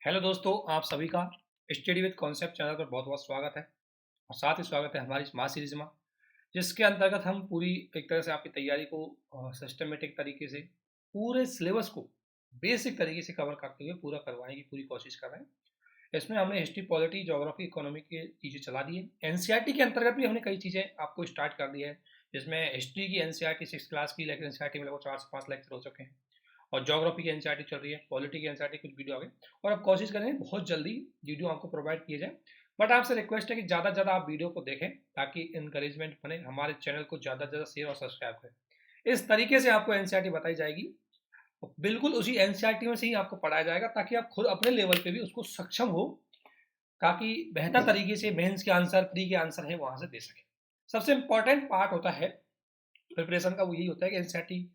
Hello दोस्तों, आप सभी का स्टडी विद कॉन्सेप्ट चैनल पर बहुत बहुत स्वागत है। और साथ ही स्वागत है हमारी स्मार्ट सीरीज में, जिसके अंतर्गत हम पूरी एक तरह से आपकी तैयारी को सिस्टमेटिक तरीके से पूरे सिलेबस को बेसिक तरीके से कवर करते हुए पूरा करवाने की पूरी कोशिश कर रहे हैं। इसमें हमने हिस्ट्री, पॉलिटी, ज्योग्राफी, इकोनॉमी की चीज़ें चला दी है। एनसीईआरटी के अंतर्गत भी हमने कई चीज़ें आपको स्टार्ट कर दी है, जिसमें हिस्ट्री की एनसीईआरटी 6 क्लास की लेकिन एनसीईआरटी में लगभग 4 से 5 लेक्चर हो चुके हैं। और ज्योग्राफी की एनसीईआरटी चल रही है, पॉलिटी की एनसीईआरटी कुछ वीडियो आ गए और अब कोशिश करेंगे बहुत जल्दी वीडियो आपको प्रोवाइड किए जाए। बट आपसे रिक्वेस्ट है कि ज़्यादा से ज़्यादा आप वीडियो को देखें ताकि इंकरेजमेंट बने, हमारे चैनल को ज़्यादा से ज़्यादा शेयर और सब्सक्राइब करें। इस तरीके से आपको एनसीईआरटी बताई जाएगी, बिल्कुल उसी एनसीईआरटी में से ही आपको पढ़ाया जाएगा ताकि आप खुद अपने लेवल पे भी उसको सक्षम हो, ताकि बेहतर तरीके से मेंस के आंसर, प्री के आंसर है वहां से दे सके। सबसे इंपॉर्टेंट पार्ट होता है प्रिपरेशन का, वो यही होता है कि एनसीईआरटी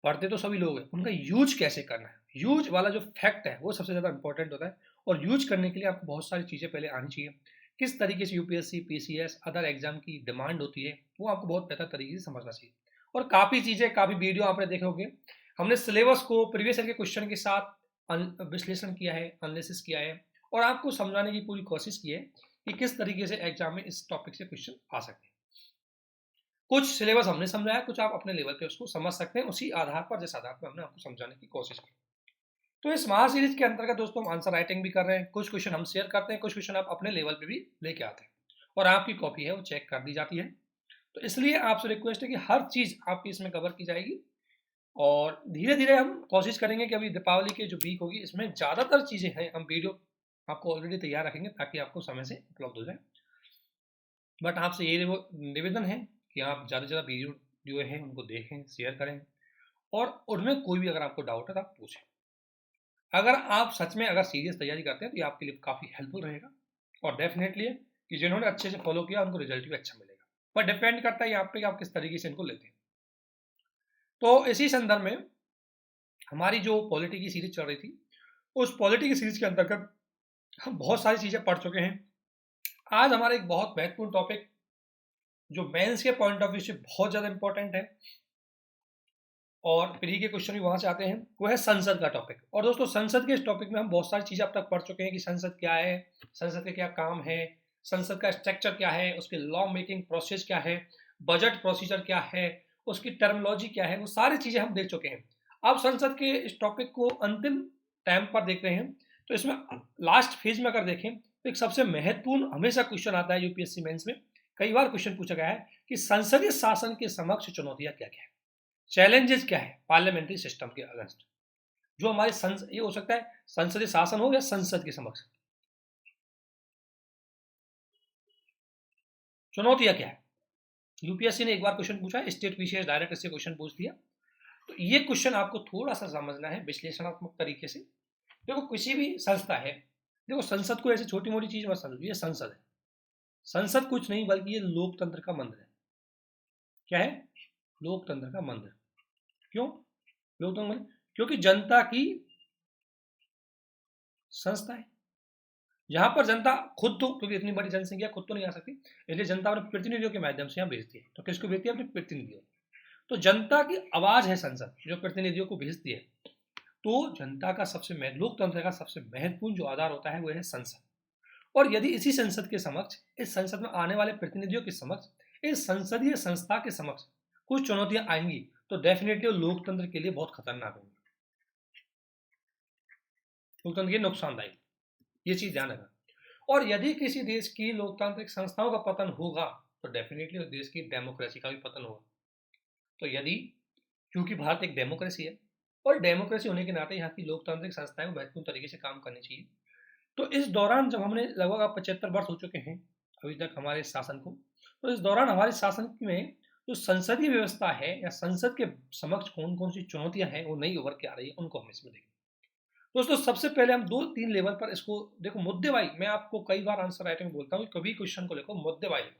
पढ़ते तो सभी लोग हैं, उनका यूज कैसे करना है, यूज वाला जो फैक्ट है वो सबसे ज़्यादा इंपॉर्टेंट होता है। और यूज करने के लिए आपको बहुत सारी चीज़ें पहले आनी चाहिए। किस तरीके से यूपीएससी, पीसीएस, अदर एग्जाम की डिमांड होती है वो आपको बहुत बेहतर तरीके से समझना चाहिए। और काफ़ी चीज़ें, काफ़ी वीडियो आपने देखे होंगे, हमने सिलेबस को प्रीवियस ईयर के क्वेश्चन के साथ विश्लेषण किया है, एनालिसिस किया है और आपको समझाने की पूरी कोशिश की है कि किस तरीके से एग्जाम में इस टॉपिक से क्वेश्चन आ सकते हैं। कुछ सिलेबस हमने समझाया, कुछ आप अपने लेवल पे उसको समझ सकते हैं, उसी आधार पर, जिस आधार पर हमने आपको समझाने की कोशिश की। तो इस महा सीरीज के अंतर्गत दोस्तों हम आंसर राइटिंग भी कर रहे हैं, कुछ क्वेश्चन हम शेयर करते हैं, कुछ क्वेश्चन आप अपने लेवल पे भी लेके आते हैं और आपकी कॉपी है वो चेक कर दी जाती है। तो इसलिए आपसे रिक्वेस्ट है कि हर चीज़ आपकी इसमें कवर की जाएगी और धीरे धीरे हम कोशिश करेंगे कि अभी दीपावली की जो वीक होगी इसमें ज़्यादातर चीज़ें हैं, हम वीडियो आपको ऑलरेडी तैयार रखेंगे ताकि आपको समय से उपलब्ध हो जाए। बट आपसे ये निवेदन है कि आप ज़्यादा से ज़्यादा वीडियो जो है उनको देखें, शेयर करें और उनमें कोई भी अगर आपको डाउट है तो आप पूछें। अगर आप सच में अगर सीरियस तैयारी करते हैं तो ये आपके लिए काफ़ी हेल्पफुल रहेगा और डेफिनेटली है कि जिन्होंने अच्छे से फॉलो किया उनको रिजल्ट भी अच्छा मिलेगा। पर डिपेंड करता है आप पे कि आप किस तरीके से इनको लेते हैं। तो इसी संदर्भ में हमारी जो पॉलिटी की सीरीज चल रही थी, उस पॉलिटी की सीरीज के अंतर्गत हम बहुत सारी चीज़ें पढ़ चुके हैं। आज हमारा एक बहुत महत्वपूर्ण टॉपिक जो मेंस के पॉइंट ऑफ व्यू से बहुत ज़्यादा इंपॉर्टेंट है और प्री के क्वेश्चन भी वहां से आते हैं, वो है संसद का टॉपिक। और दोस्तों संसद के इस टॉपिक में हम बहुत सारी चीज़ें अब तक पढ़ चुके हैं कि संसद क्या है, संसद के क्या काम है, संसद का स्ट्रक्चर क्या है, उसके लॉ मेकिंग प्रोसेस क्या है, बजट प्रोसीजर क्या है, उसकी टर्मोलॉजी क्या है, वो सारी चीज़ें हम देख चुके हैं। अब संसद के इस टॉपिक को अंतिम टाइम पर देख रहे हैं। तो इसमें लास्ट फेज में अगर देखें तो एक सबसे महत्वपूर्ण हमेशा क्वेश्चन आता है यूपीएससी मेंस में, कई बार क्वेश्चन पूछा गया है कि संसदीय शासन के समक्ष चुनौतियां क्या क्या है, चैलेंजेस क्या है पार्लियामेंट्री सिस्टम के अगेंस्ट। जो हमारे ये हो सकता है संसदीय शासन हो या संसद के समक्ष चुनौतियां क्या है। यूपीएससी ने एक बार क्वेश्चन पूछा, स्टेट पीसीएस डायरेक्ट इससे क्वेश्चन पूछ दिया। तो ये क्वेश्चन आपको थोड़ा सा समझना है विश्लेषणात्मक तरीके से। देखो किसी भी संस्था है, देखो संसद को ऐसी छोटी मोटी चीज मत समझो, ये संसद है। संसद कुछ नहीं बल्कि ये लोकतंत्र का मंदिर है। क्या है? लोकतंत्र का मंदिर। क्यों लोकतंत्र मंदिर? क्योंकि जनता की संस्था है। यहाँ पर जनता खुद तो, क्योंकि इतनी बड़ी जनसंख्या खुद तो नहीं आ सकती, इसलिए जनता अपने प्रतिनिधियों के माध्यम से यहाँ भेजती है। तो किसको भेजती है? अपने प्रतिनिधियों। तो जनता की आवाज है संसद, जो प्रतिनिधियों को भेजती है। तो जनता का लोकतंत्र का सबसे महत्वपूर्ण जो आधार होता है वो है संसद। और यदि इसी संसद के समक्ष, इस संसद में आने वाले प्रतिनिधियों के समक्ष, इस संसदीय संस्था के समक्ष कुछ चुनौतियां आएंगी तो डेफिनेटली लोकतंत्र के लिए बहुत खतरनाक होंगी, लोकतंत्र के लिए नुकसानदायक। ये चीज ध्यान रखना। और यदि किसी देश की लोकतांत्रिक संस्थाओं का पतन होगा तो डेफिनेटली उस देश की डेमोक्रेसी का भी पतन होगा। तो यदि, क्योंकि भारत एक डेमोक्रेसी है और डेमोक्रेसी होने के नाते यहाँ की लोकतांत्रिक संस्थाएं महत्वपूर्ण तरीके से काम करनी चाहिए। तो इस दौरान जब हमने लगभग अब 75 वर्ष हो चुके हैं अभी तक हमारे शासन को, तो इस दौरान हमारे शासन में जो संसदीय व्यवस्था है या संसद के समक्ष कौन कौन सी चुनौतियां हैं वो नई उभर के आ रही है, उनको हम इसमें देखें। दोस्तों सबसे पहले हम 2-3 लेवल पर इसको देखो। मुद्दे वाइज मैं आपको कई बार आंसर राइटिंग में बोलता हूँ कि कभी क्वेश्चन को लिखो मुद्दे वाइज,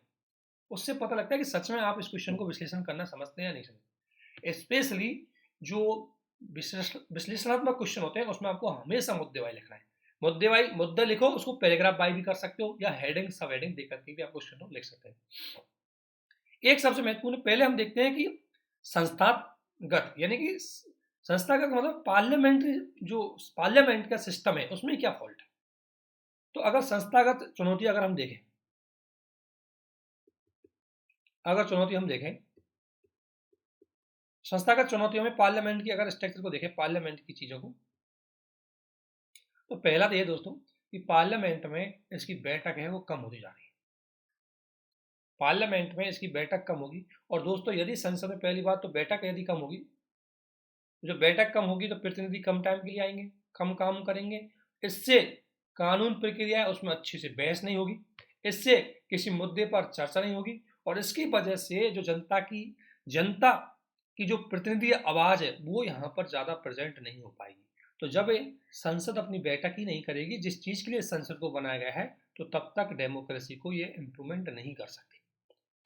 उससे पता लगता है कि सच में आप इस क्वेश्चन को विश्लेषण करना समझते हैं या नहीं समझते। स्पेशली जो विश्लेषणात्मक क्वेश्चन होते हैं उसमें आपको हमेशा मुद्दे वाइज लिखना है। मुद्दे वाइज मुद्दा लिखो, उसको पैराग्राफ वाइज भी कर सकते हो या हेडिंग सब हेडिंग देकर के भी आप क्वेश्चन को लिख सकते हैं। एक सबसे महत्वपूर्ण, पहले हम देखते हैं कि संस्थागत यानी कि संस्थागत मतलब पार्लियामेंट्री, जो पार्लियामेंट का सिस्टम है उसमें क्या फॉल्ट है। तो अगर संस्थागत चुनौती अगर हम देखें, संस्थागत चुनौतियों में पार्लियामेंट की अगर स्ट्रक्चर को देखें, पार्लियामेंट की चीजों को, तो पहला तो ये दोस्तों कि पार्लियामेंट में इसकी बैठक है वो कम होती जा रही है। पार्लियामेंट में इसकी बैठक कम होगी। और दोस्तों यदि संसद में, पहली बात तो बैठक यदि कम होगी, जो बैठक कम होगी तो प्रतिनिधि कम टाइम के लिए आएंगे, कम काम करेंगे। इससे कानून प्रक्रिया है उसमें अच्छे से बहस नहीं होगी, इससे किसी मुद्दे पर चर्चा नहीं होगी, और इसकी वजह से जो जनता की जो प्रतिनिधि आवाज है वो यहाँ पर ज्यादा प्रेजेंट नहीं हो पाएगी। तो जब संसद अपनी बैठक ही नहीं करेगी जिस चीज के लिए संसद को बनाया गया है, तो तब तक डेमोक्रेसी को ये इम्प्रूवमेंट नहीं कर सकती।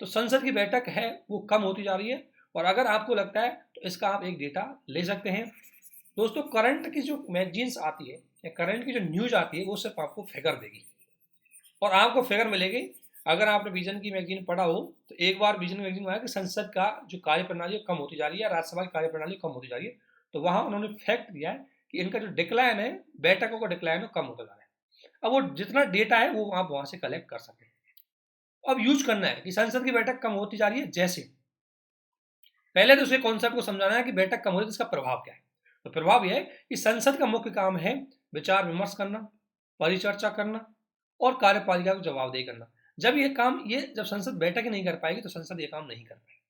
तो संसद की बैठक है वो कम होती जा रही है। और अगर आपको लगता है तो इसका आप एक डेटा ले सकते हैं दोस्तों। करंट की जो मैगजीन्स आती है या करंट की जो न्यूज आती है वो सिर्फ आपको फिगर देगी, और आपको फिगर मिलेगी। अगर आपने विजन की मैगजीन पढ़ा हो तो एक बार विजन मैगजीन में आया कि संसद का जो कार्यप्रणाली कम होती जा रही है, राज्यसभा की कार्यप्रणाली कम होती जा रही है, तो वहां उन्होंने फैक्ट दिया है कि इनका जो डिक्लाइन है, बैठकों का डिक्लाइन है, कम होता जा रहा है। अब वो जितना डेटा है वो आप वहां से कलेक्ट कर सकते हैं। अब यूज करना है कि संसद की बैठक कम होती जा रही है, जैसे पहले तो उसे कॉन्सेप्ट को समझाना है कि बैठक कम हो रही है तो इसका प्रभाव क्या है। तो प्रभाव यह है कि संसद का मुख्य काम है विचार विमर्श करना, परिचर्चा करना और कार्यपालिका को जवाबदेही करना। जब संसद बैठक ही नहीं कर पाएगी तो संसद ये काम नहीं कर पाएगी।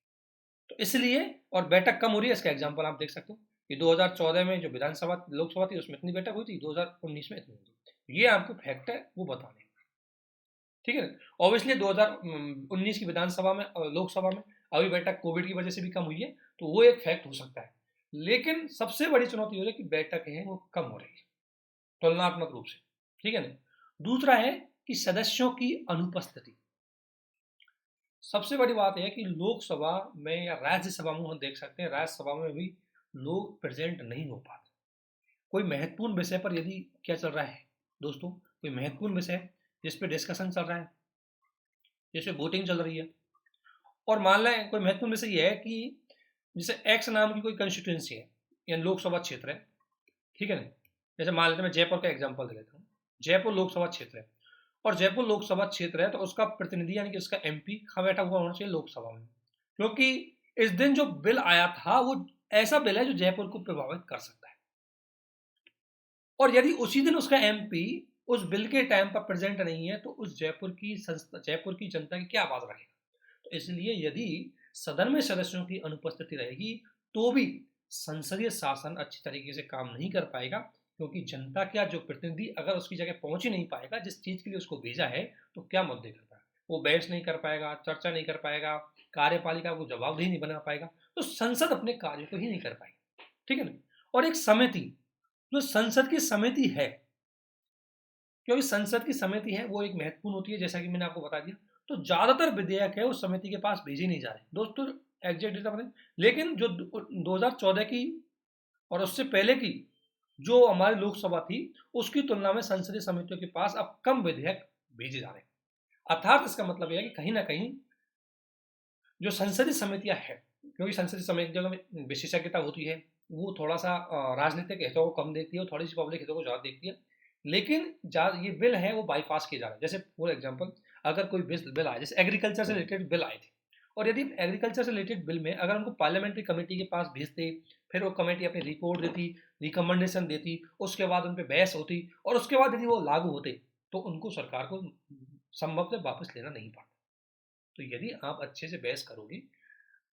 तो इसलिए, और बैठक कम हो रही है, इसका एग्जाम्पल आप देख सकते हो कि 2014 में जो विधानसभा लोकसभा थी उसमें इतनी बैठक हुई थी, 2019 में इतनी हुई। ये आपको फैक्ट है वो बताने, ठीक है। ऑब्वियसली 2019 की विधानसभा में, लोकसभा में अभी बैठक कोविड की वजह से भी कम हुई है, तो वो एक फैक्ट हो सकता है। लेकिन सबसे बड़ी चुनौती हो रही है कि बैठक है वो कम हो रही है तुलनात्मक रूप से, ठीक है ना। दूसरा है कि सदस्यों की अनुपस्थिति। सबसे बड़ी बात है कि लोकसभा में या राज्यसभा में हम देख सकते हैं, राज्यसभा में भी लोग प्रेजेंट नहीं हो पाते। कोई महत्वपूर्ण विषय पर यदि क्या चल रहा है दोस्तों, कोई महत्वपूर्ण विषय जिस पे डिस्कशन चल रहा है, जिस पे वोटिंग चल रही है, और मान लें कोई महत्वपूर्ण विषय यह है कि जैसे एक्स नाम की कोई कंस्टिट्यूंसी है या लोकसभा क्षेत्र है, ठीक है ना। जैसे मान लेते हैं, मैं जयपुर का एग्जांपल दे देता हूँ। जयपुर लोकसभा क्षेत्र है और जयपुर लोकसभा क्षेत्र है तो उसका प्रतिनिधि यानी कि उसका एमपी कहाँ बैठा हुआ होना चाहिए, लोकसभा में। क्योंकि इस दिन जो बिल आया था वो ऐसा बिल है जो जयपुर को प्रभावित कर सकता है, और यदि उसी दिन उसका एमपी उस बिल के टाइम पर प्रेजेंट नहीं है तो उस जयपुर की जनता की क्या आवाज रखेगा। तो इसलिए यदि सदन में सदस्यों की अनुपस्थिति रहेगी तो भी संसदीय शासन अच्छी तरीके से काम नहीं कर पाएगा, क्योंकि जनता का जो प्रतिनिधि अगर उसकी जगह पहुंच ही नहीं पाएगा जिस चीज के लिए उसको भेजा है, तो क्या मुद्दे कर पाएगा, वो बहस नहीं कर पाएगा, चर्चा नहीं कर पाएगा, कार्यपालिका को जवाबदेही नहीं बना पाएगा, तो संसद अपने कार्य को ही नहीं कर पाएगी, ठीक है ना। और एक समिति, जो संसद की समिति है, क्योंकि संसद की समिति है वो एक महत्वपूर्ण होती है, जैसा कि मैंने आपको बता दिया। तो ज्यादातर विधेयक है उस समिति के पास भेजे नहीं जा रहे दोस्तों, एग्जैक्ट डेटा पता, लेकिन जो 2014 की और उससे पहले की जो हमारी लोकसभा थी उसकी तुलना में संसदीय समितियों के पास अब कम विधेयक भेजे जा रहे हैं। अर्थात इसका मतलब यह है कि कहीं ना कहीं जो संसदीय समितियां हैं, क्योंकि संसदीय समितियों में विशेषज्ञता होती है, वो थोड़ा सा राजनीतिक हितों को कम देखती है और थोड़ी सी पब्लिक हितों को ज्यादा देखती है। लेकिन ये बिल है वो बाईपास किए जा रहे हैं। जैसे फॉर एग्जांपल अगर कोई बिल आए, जैसे एग्रीकल्चर से रिलेटेड बिल आए थे, और यदि एग्रीकल्चर से रिलेटेड बिल में अगर उनको पार्लियामेंट्री कमेटी के पास भेजते, फिर वो कमेटी अपनी रिपोर्ट देती, रिकमेंडेशन देती, उसके बाद उन पर बहस होती, और उसके बाद यदि वो लागू होते तो उनको सरकार को संभव से वापस लेना नहीं पड़ता। तो यदि आप अच्छे से बहस करोगे,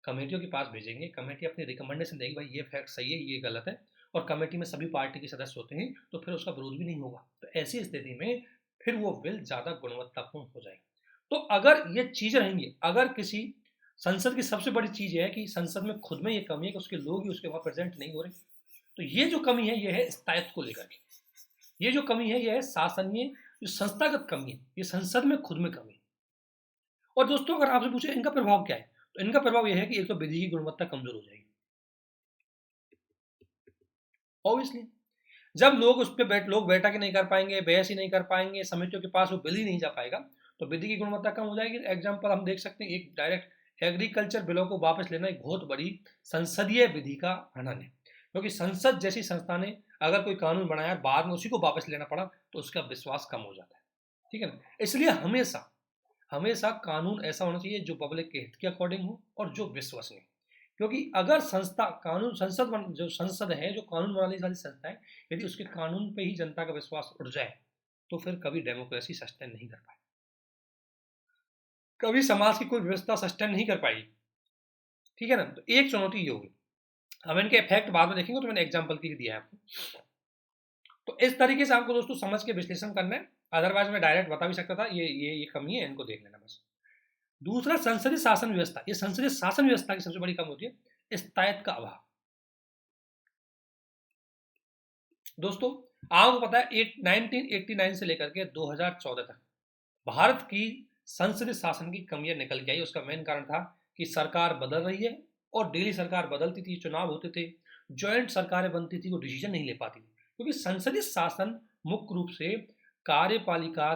कमेटियों के पास भेजेंगे, कमेटी अपनी रिकमेंडेशन देगी, भाई ये फैक्ट सही है, ये गलत है, और कमेटी में सभी पार्टी के सदस्य होते हैं, तो फिर उसका विरोध भी नहीं होगा। तो ऐसी स्थिति में फिर वो बिल ज्यादा गुणवत्तापूर्ण हो जाएगा। तो अगर ये चीज रहेंगी, अगर किसी संसद की सबसे बड़ी चीज है कि संसद में खुद में ये कमी है कि उसके लोग ही उसके वहां प्रेजेंट नहीं हो रहे, तो ये जो कमी है ये है स्थायित्व को लेकर के, ये जो कमी है ये है शासनीय जो संस्थागत कमी है, ये संसद में खुद में कमी है। और दोस्तों अगर आपसे पूछे इनका प्रभाव क्या है, तो इनका प्रभाव यह है कि एक तो विधि की गुणवत्ता कमजोर हो जाएगी, ऑब्वियसली। जब लोग उस पर लोग बैठक ही नहीं कर पाएंगे, बहस ही नहीं कर पाएंगे, समितियों के पास वो बिल ही नहीं जा पाएगा, तो विधि की गुणवत्ता कम हो जाएगी। एग्जाम्पल हम देख सकते हैं, एक डायरेक्ट एग्रीकल्चर बिलों को वापस लेना एक बहुत बड़ी संसदीय विधि का हनन है, क्योंकि संसद जैसी संस्था ने अगर कोई कानून बनाया बाद में उसी को वापस लेना पड़ा तो उसका विश्वास कम हो जाता है, ठीक है ना। इसलिए हमेशा हमेशा कानून ऐसा होना चाहिए जो पब्लिक के हित के अकॉर्डिंग हो और जो विश्वसनीय, क्योंकि अगर संस्था कानून जो संसद है, जो कानून बनाने वाली संस्था है, यदि उसके कानून पे ही जनता का विश्वास उठ जाए तो फिर कभी डेमोक्रेसी सस्टेन नहीं कर पाएगी, कभी समाज की कोई व्यवस्था सस्टेन नहीं कर पाएगी, ठीक है ना। तो एक चुनौती ये होगी। हम इनके इफेक्ट बाद में देखेंगे, तो मैंने एग्जाम्पल के लिए दिया है आपको। तो इस तरीके से आपको दोस्तों समझ के विश्लेषण करना है, अदरवाइज मैं डायरेक्ट बता भी सकता था, ये कमी है, इनको देख लेना बस। दूसरा, संसदीय शासन व्यवस्था। ये संसदीय शासन व्यवस्था की सबसे बड़ी कमी होती है स्थायित्व का अभाव। दोस्तों आपको पता है 1989 से लेकर के 2014 तक भारत की संसदीय शासन की कमियां निकल के आई। उसका मेन कारण था कि सरकार बदल रही है और डेली सरकार बदलती थी, चुनाव होते थे, ज्वाइंट सरकारें बनती थी, वो डिसीजन नहीं ले पाती थी, क्योंकि संसदीय शासन मुख्य रूप से कार्यपालिका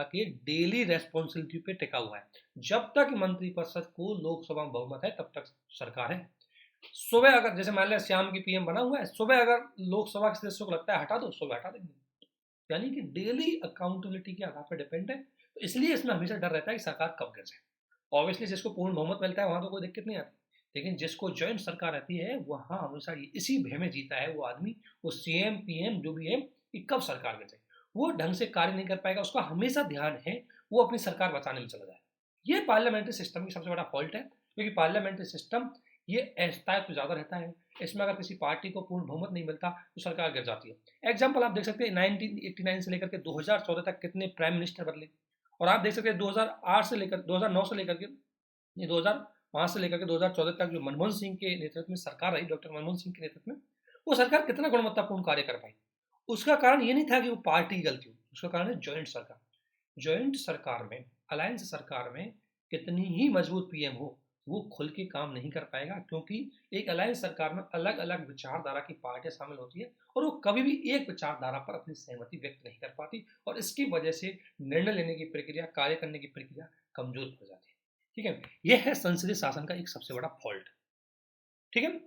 के डेली रेस्पॉन्सिबिलिटी पे टिका हुआ है। जब तक मंत्रिपरिषद को लोकसभा में बहुमत है तब तक सरकार है। सुबह अगर जैसे मान लिया श्याम की पीएम बना हुआ है, सुबह अगर लोकसभा के सदस्यों को लगता है हटा दो, सुबह हटा देंगे, यानी कि डेली अकाउंटेबिलिटी के आधार पर डिपेंड है। तो इसलिए इसमें हमेशा डर रहता है कि सरकार कब गिर जाए। ऑब्वियसली जिसको पूर्ण बहुमत मिलता है वहां तो कोई दिक्कत नहीं आती, लेकिन जिसको ज्वाइंट सरकार रहती है वहां हमेशा इसी भय में जीता है वो आदमी, वो सीएम पीएम जो भी है, कि कब सरकार गिर जाए। वो ढंग से कार्य नहीं कर पाएगा, उसका हमेशा ध्यान है वो अपनी सरकार बचाने में चला जाए। ये पार्लियामेंट्री सिस्टम की सबसे बड़ा फॉल्ट है, क्योंकि पार्लियामेंट्री सिस्टम ये स्थायित्व ज्यादा रहता है। इसमें अगर किसी पार्टी को पूर्ण बहुमत नहीं मिलता तो सरकार गिर जाती है। एग्जाम्पल आप देख सकते हैं 1989 से लेकर के 2014 तक कितने प्राइम मिनिस्टर बदले, और आप देख सकते हैं 2008 से लेकर 2009 से लेकर के ये 2005 से लेकर के 2014 तक जो मनमोहन सिंह के नेतृत्व में सरकार रही, डॉक्टर मनमोहन सिंह के नेतृत्व में, वो सरकार कितना गुणवत्तापूर्ण कार्य कर पाई। उसका कारण ये नहीं था कि वो पार्टी की गलती हो, उसका कारण है ज्वाइंट सरकार। ज्वाइंट सरकार में, अलायंस सरकार में कितनी ही मजबूत पीएम हो, वो खुल के काम नहीं कर पाएगा, क्योंकि एक अलायंस सरकार में अलग अलग विचारधारा की पार्टियां शामिल होती है और वो कभी भी एक विचारधारा पर अपनी सहमति व्यक्त नहीं कर पाती, और इसकी वजह से निर्णय लेने की प्रक्रिया, कार्य करने की प्रक्रिया कमजोर हो जाती है, ठीक है। यह है संसदीय शासन का एक सबसे बड़ा फॉल्ट, ठीक है।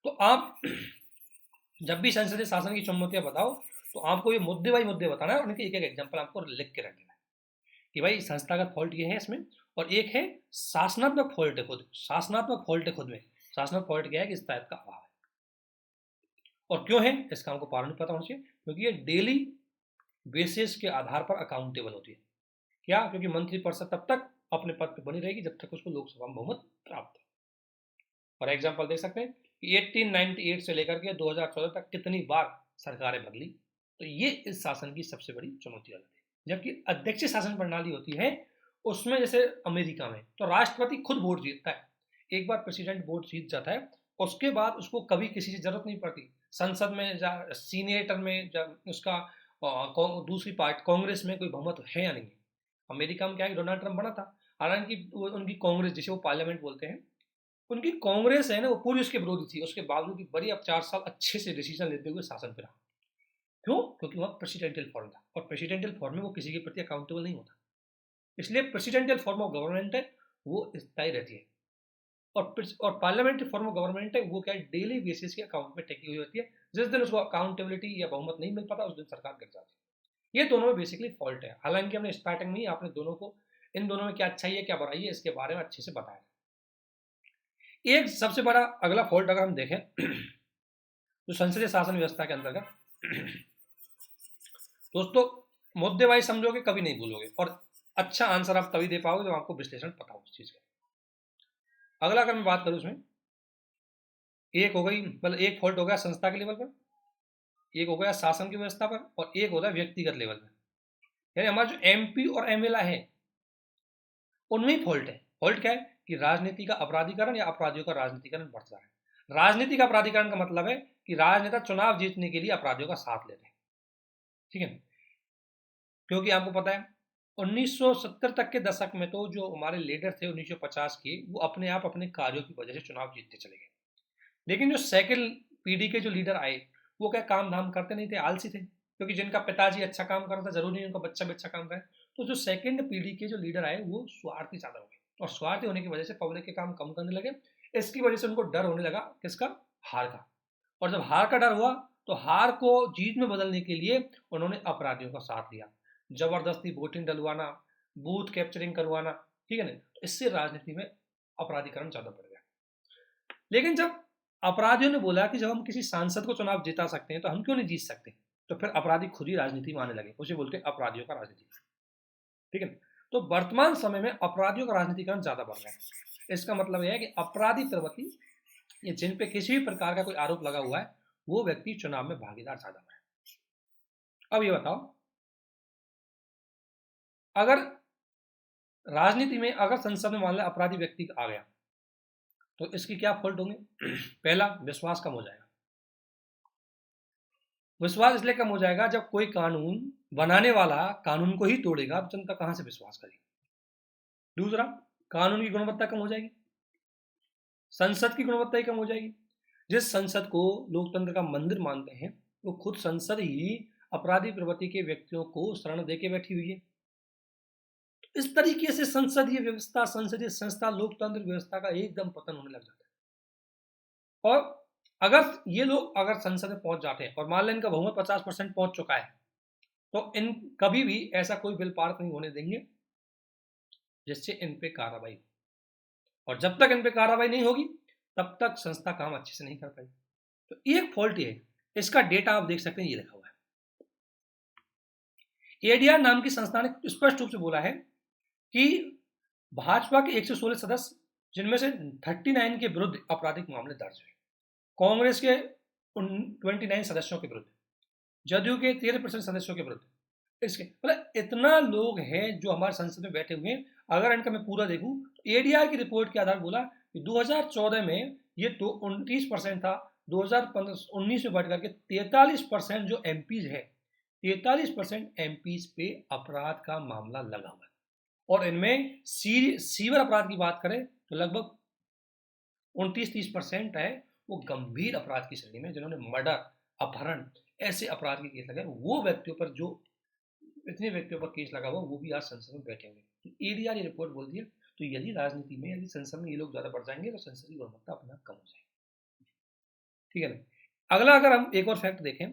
तो आप जब भी संसदीय शासन की चुनौतियां बताओ तो आपको ये मुद्दे बाई मुद्दे बताना है और उनके एक एक एग्जाम्पल आपको लिख के रख देना है कि भाई संस्थागत फॉल्ट ये है इसमें, और एक है शासनात्मक फॉल्ट है खुद, शासनात्मक फॉल्ट है खुद में। शासनात्मक फॉल्ट क्या है कि स्थायित्व का अभाव है, और क्यों है इसका हमको कारण पता होना चाहिए, क्योंकि ये डेली बेसिस के आधार पर अकाउंटेबल होती है। क्या? क्योंकि मंत्रिपरिषद तब तक अपने पद पर बनी रहेगी जब तक उसको लोकसभा में बहुमत प्राप्त है। और एग्जाम्पल देख सकते हैं कि 1898 से लेकर के 2014 तक कितनी बार सरकारें बदली, तो ये इस शासन की सबसे बड़ी चुनौती रहती है। जबकि अध्यक्ष शासन प्रणाली होती है उसमें, जैसे अमेरिका में, तो राष्ट्रपति खुद वोट जीतता है। एक बार प्रेसिडेंट वोट जीत जाता है, उसके बाद उसको कभी किसी से जरूरत नहीं पड़ती संसद में सीनेटर में उसका दूसरी पार्टी कांग्रेस में कोई बहुमत है या नहीं। अमेरिका में क्या है, डोनाल्ड ट्रंप बना था, हालांकि उनकी कांग्रेस, जिसे वो पार्लियामेंट बोलते हैं, उनकी कांग्रेस है ना, वो पूरी उसके विरोधी थी, उसके बावजूद भी बड़ी अब 4 साल अच्छे से डिसीजन लेते हुए शासन पे रहा। क्यों? क्योंकि वह प्रेसिडेंशियल फॉर्म था, और प्रेसिडेंशियल फॉर्म में वो किसी के प्रति अकाउंटेबल नहीं होता, इसलिए प्रेसिडेंशियल फॉर्म ऑफ गवर्नमेंट है वो स्थायी रहती है, और पार्लियामेंट्री फॉर्म ऑफ गवर्नमेंट है वो क्या है, डेली बेसिस के अकाउंट में टेकी हुई होती है। जिस दिन उसको अकाउंटेबिलिटी या बहुमत नहीं मिल पाता उस दिन सरकार गिर जाती है। ये दोनों में बेसिकली फॉल्ट है। हालांकि हमने स्टार्टिंग में ही आपने दोनों को, इन दोनों में क्या अच्छाई है क्या बुराई है इसके बारे में अच्छे से बताया। एक सबसे बड़ा अगला फॉल्ट अगर हम देखें तो संसदीय शासन व्यवस्था के अंतर्गत दोस्तों, मुद्दे वाइज समझोगे कभी नहीं भूलोगे, और अच्छा आंसर आप तभी दे पाओगे जब आपको विश्लेषण पता हो उस चीज का। अगला अगर मैं बात करूं उसमें, एक हो गई, मतलब एक फॉल्ट हो गया संस्था के लेवल पर, एक हो गया शासन की व्यवस्था पर, और एक होता है व्यक्तिगत लेवल पर। यानी हमारा जो एमपी और एमएलए है उनमें ही फॉल्ट है। फॉल्ट क्या है कि राजनीति का अपराधीकरण या अपराधियों का राजनीतिकरण बढ़ रहा है। राजनीति का अपराधीकरण का मतलब है कि राजनेता चुनाव जीतने के लिए अपराधियों का साथ लेते हैं, ठीक है। क्योंकि आपको पता है 1970 तक के दशक में तो जो हमारे लीडर थे 1950 के, वो अपने आप अपने कार्यों की वजह से चुनाव जीतते चले गए। लेकिन जो सेकंड पीढ़ी के जो लीडर आए वो क्या काम धाम करते नहीं थे, आलसी थे, क्योंकि जिनका पिताजी अच्छा काम करता, जरूरी नहीं उनका बच्चा भी अच्छा काम करे। तो जो सेकंड पीढ़ी के जो लीडर आए वो स्वार्थी ज्यादा हो गए, और स्वार्थी होने की वजह से पब्लिक के काम कम करने लगे। इसकी वजह से उनको डर होने लगा किसका? हार का। और जब हार का डर हुआ तो हार को जीत में बदलने के लिए उन्होंने अपराधियों का साथ लिया, जबरदस्ती वोटिंग डलवाना, बूथ कैप्चरिंग करवाना, ठीक है ना। तो इससे राजनीति में अपराधीकरण ज्यादा बढ़ गया। लेकिन जब अपराधियों ने बोला कि जब हम किसी सांसद को चुनाव जिता सकते हैं तो हम क्यों नहीं जीत सकते, तो फिर अपराधी खुद ही राजनीति में आने लगे, उसे बोलते हैं अपराधियों का राजनीति, ठीक है। तो वर्तमान समय में अपराधियों का राजनीतिकरण ज्यादा बढ़ रहा है। इसका मतलब यह है कि अपराधी प्रवृत्ति, ये जिन पे किसी भी प्रकार का कोई आरोप लगा हुआ है, वो व्यक्ति चुनाव में भागीदार ज्यादा है। अब ये बताओ, अगर राजनीति में अगर संसद में मान लो अपराधी व्यक्ति आ गया तो इसकी क्या फॉल्ट होंगे? पहला, विश्वास कम हो जाएगा। विश्वास इसलिए कम हो जाएगा, जब कोई कानून बनाने वाला कानून को ही तोड़ेगा तो जनता कहां से विश्वास करेगी। दूसरा, कानून की गुणवत्ता कम हो जाएगी, संसद की गुणवत्ता ही कम हो जाएगी। जिस संसद को लोकतंत्र का मंदिर मानते हैं, वो खुद संसद ही अपराधी प्रवृत्ति के व्यक्तियों को शरण देके बैठी हुई है। तो इस तरीके से संसदीय व्यवस्था, संसदीय संस्था, लोकतंत्र व्यवस्था का एकदम पतन होने लग जाता है। और अगर ये लोग अगर संसद में पहुंच जाते हैं और मान लें इनका बहुमत 50% पहुंच चुका है, तो इन कभी भी ऐसा कोई बिल पास नहीं होने देंगे जिससे इन पे कार्रवाई हो। और जब तक इन पे कार्रवाई नहीं होगी तब तक संस्था काम अच्छे से नहीं कर पाएगी। तो एक फॉल्ट ये है, इसका डेटा आप देख सकते हैं, ये लिखा हुआ है। एडीआर नाम की संस्था ने स्पष्ट रूप से बोला है कि भाजपा के 116 सदस्य, जिनमें से 39 के विरुद्ध आपराधिक मामले दर्ज हुए, कांग्रेस के 29 सदस्यों के विरुद्ध, जदयू के 13% सदस्यों के विरुद्ध, इसके मतलब इतना लोग हैं जो हमारे संसद में बैठे हुए हैं। अगर इनका मैं पूरा देखूं तो एडीआर की रिपोर्ट के आधार बोला कि 2014 में ये तो 29% था, 2019 में बढ़ करके 43% जो एमपीज है, 43% एमपीज पे अपराध का मामला लगा हुआ है। और इनमें सीवर अपराध की बात करें तो लगभग 29-30% है वो गंभीर अपराध की श्रेणी में, जिन्होंने मर्डर, अपहरण, ऐसे अपराध के केस लगे, वो व्यक्तियों पर, जो इतने व्यक्तियों पर केस लगा हुआ, वो भी आज संसद में बैठे हुए। तो एडीआर ये रिपोर्ट बोल दी है। तो यदि राजनीति में, यदि संसद में ये लोग ज्यादा बढ़ जाएंगे तो संसद की गुणवत्ता अपने आप कम हो जाएगी, ठीक है ना। अगला, अगर हम एक और फैक्ट देखें,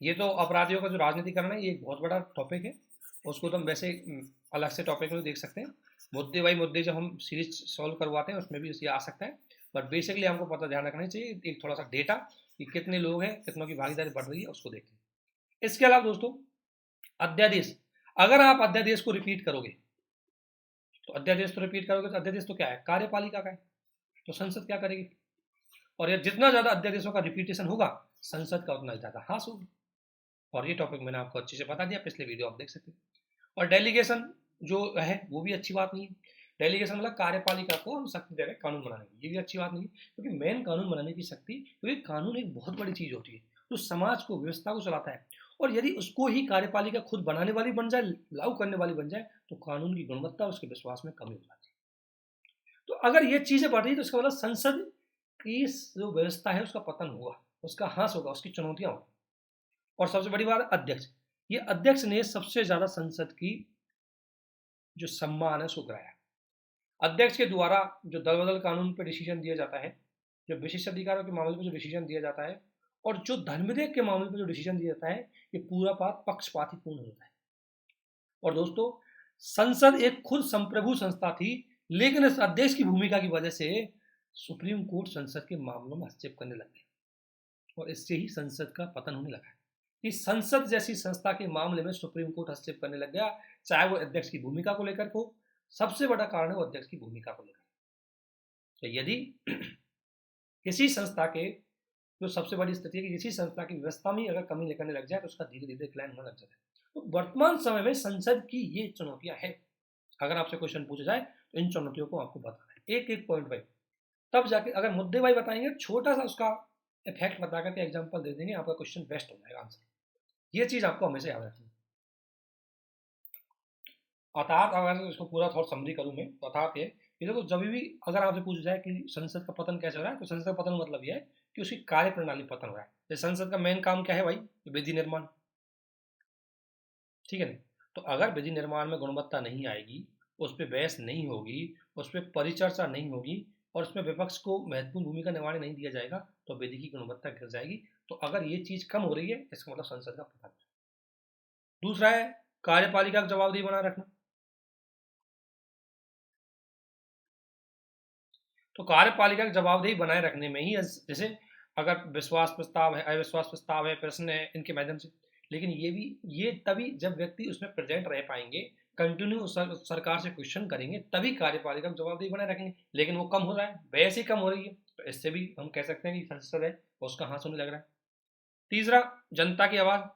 ये तो अपराधियों का जो राजनीतिकरण है, ये एक बहुत बड़ा टॉपिक है, उसको तो हम वैसे अलग से टॉपिक में देख सकते हैं। मुद्दे बाई मुद्दे जब हम सीरीज सॉल्व करवाते हैं उसमें भी ये आ सकता है, बट बेसिकली हमको पता ध्यान रखना चाहिए एक थोड़ा सा डेटा कि कितने लोग हैं, कितनों की भागीदारी बढ़ रही है, उसको देखें। इसके अलावा दोस्तों, अध्यादेश, अगर आप अध्यादेश को रिपीट करोगे तो अध्यादेश तो रिपीट करोगे तो अध्यादेश तो क्या है, कार्यपालिका का है, तो संसद क्या करेगी। और ये जितना ज्यादा अध्यादेशों का रिपीटेशन होगा संसद का उतना ज्यादा हास होगा। और ये टॉपिक मैंने आपको अच्छे से बता दिया, पिछले वीडियो आप देख सकते हैं। और डेलीगेशन जो है वो भी अच्छी बात नहीं है। डेलीगेशन मतलब कार्यपालिका को हम शक्ति दे रहे हैं कानून बनाने की, ये भी अच्छी बात नहीं है, क्योंकि मेन कानून बनाने की शक्ति, क्योंकि कानून एक बहुत बड़ी चीज होती है जो समाज को, व्यवस्था को चलाता है। और यदि उसको ही कार्यपालिका खुद बनाने वाली बन जाए, लागू करने वाली बन जाए, तो कानून की गुणवत्ता, उसके विश्वास में कमी हो जाती है। तो अगर ये चीजें बढ़ रही तो इसका मतलब संसद की जो व्यवस्था है उसका पतन हुआ, उसका ह्रास होगा, उसकी चुनौतियां होगी। और सबसे बड़ी बात, अध्यक्ष, ये अध्यक्ष ने सबसे ज्यादा संसद की जो सम्मान है उसको कराया। अध्यक्ष के द्वारा जो दल बदल कानून पर डिसीजन दिया जाता है, जो विशेष अधिकारों के मामले पर जो डिसीजन दिया जाता है, और जो धर्म विधेयक के मामले पर जो डिसीजन दिया जाता है, ये पूरा बात पक्षपातीपूर्ण होता है। और दोस्तों, संसद एक खुद संप्रभु संस्था थी, लेकिन इस अध्यक्ष की भूमिका की वजह से सुप्रीम कोर्ट संसद के मामलों में हस्तक्षेप करने लग गया, और इससे ही संसद का पतन होने लगा कि संसद जैसी संस्था के मामले में सुप्रीम कोर्ट हस्तक्षेप करने लग गया, चाहे वो अध्यक्ष की भूमिका को लेकर हो। सबसे बड़ा कारण है वो अध्यक्ष की भूमिका को लेकर। तो यदि किसी संस्था के, जो सबसे बड़ी स्थिति है कि किसी संस्था की व्यवस्था में अगर कमी निकलने लग जाए तो उसका धीरे धीरे डिक्लाइन होने लग जाता है। तो वर्तमान समय में संसद की ये चुनौतियां हैं। अगर आपसे क्वेश्चन पूछा जाए तो इन चुनौतियों को आपको बताना है, एक एक पॉइंट वाइज, तब जाके अगर मुद्दे वाइज बताएंगे, छोटा सा उसका इफेक्ट बता करके एग्जाम्पल दे देंगे, आपका क्वेश्चन बेस्ट हो जाएगा आंसर। ये चीज आपको हमेशा याद रखनी है। अर्थात अगर इसको पूरा थोड़ा समरी करूं मैं, तो अर्थात ये कि देखो, जब भी अगर आपसे पूछा जाए कि संसद का पतन कैसे हो रहा है, तो संसद का पतन मतलब ये है कि उसकी कार्य प्रणाली पतन हो रहा है। जैसे संसद का मेन काम क्या है भाई, विधि निर्माण, ठीक है ना। तो अगर विधि निर्माण में गुणवत्ता नहीं आएगी उस पर बहस नहीं होगी, उस पर परिचर्चा नहीं होगी और उसमें विपक्ष को महत्वपूर्ण भूमिका निभाने नहीं दिया जाएगा तो विधि की गुणवत्ता गिर जाएगी। तो अगर ये चीज कम हो रही है इसका मतलब संसद का पतन। दूसरा है कार्यपालिका का जवाबदेही बनाए रखना। तो कार्यपालिका की जवाबदेही बनाए रखने में ही जैसे अगर विश्वास प्रस्ताव है, अविश्वास प्रस्ताव है, प्रश्न है, इनके माध्यम से, लेकिन ये तभी जब व्यक्ति उसमें प्रेजेंट रह पाएंगे, कंटिन्यू सरकार से क्वेश्चन करेंगे, तभी कार्यपालिका की जवाबदेही बनाए रखेंगे। लेकिन वो कम हो रहा है, बहस ही कम हो रही है, तो इससे भी हम कह सकते हैं कि संसद है उसका हाथ होने लग रहा है। तीसरा, जनता की आवाज।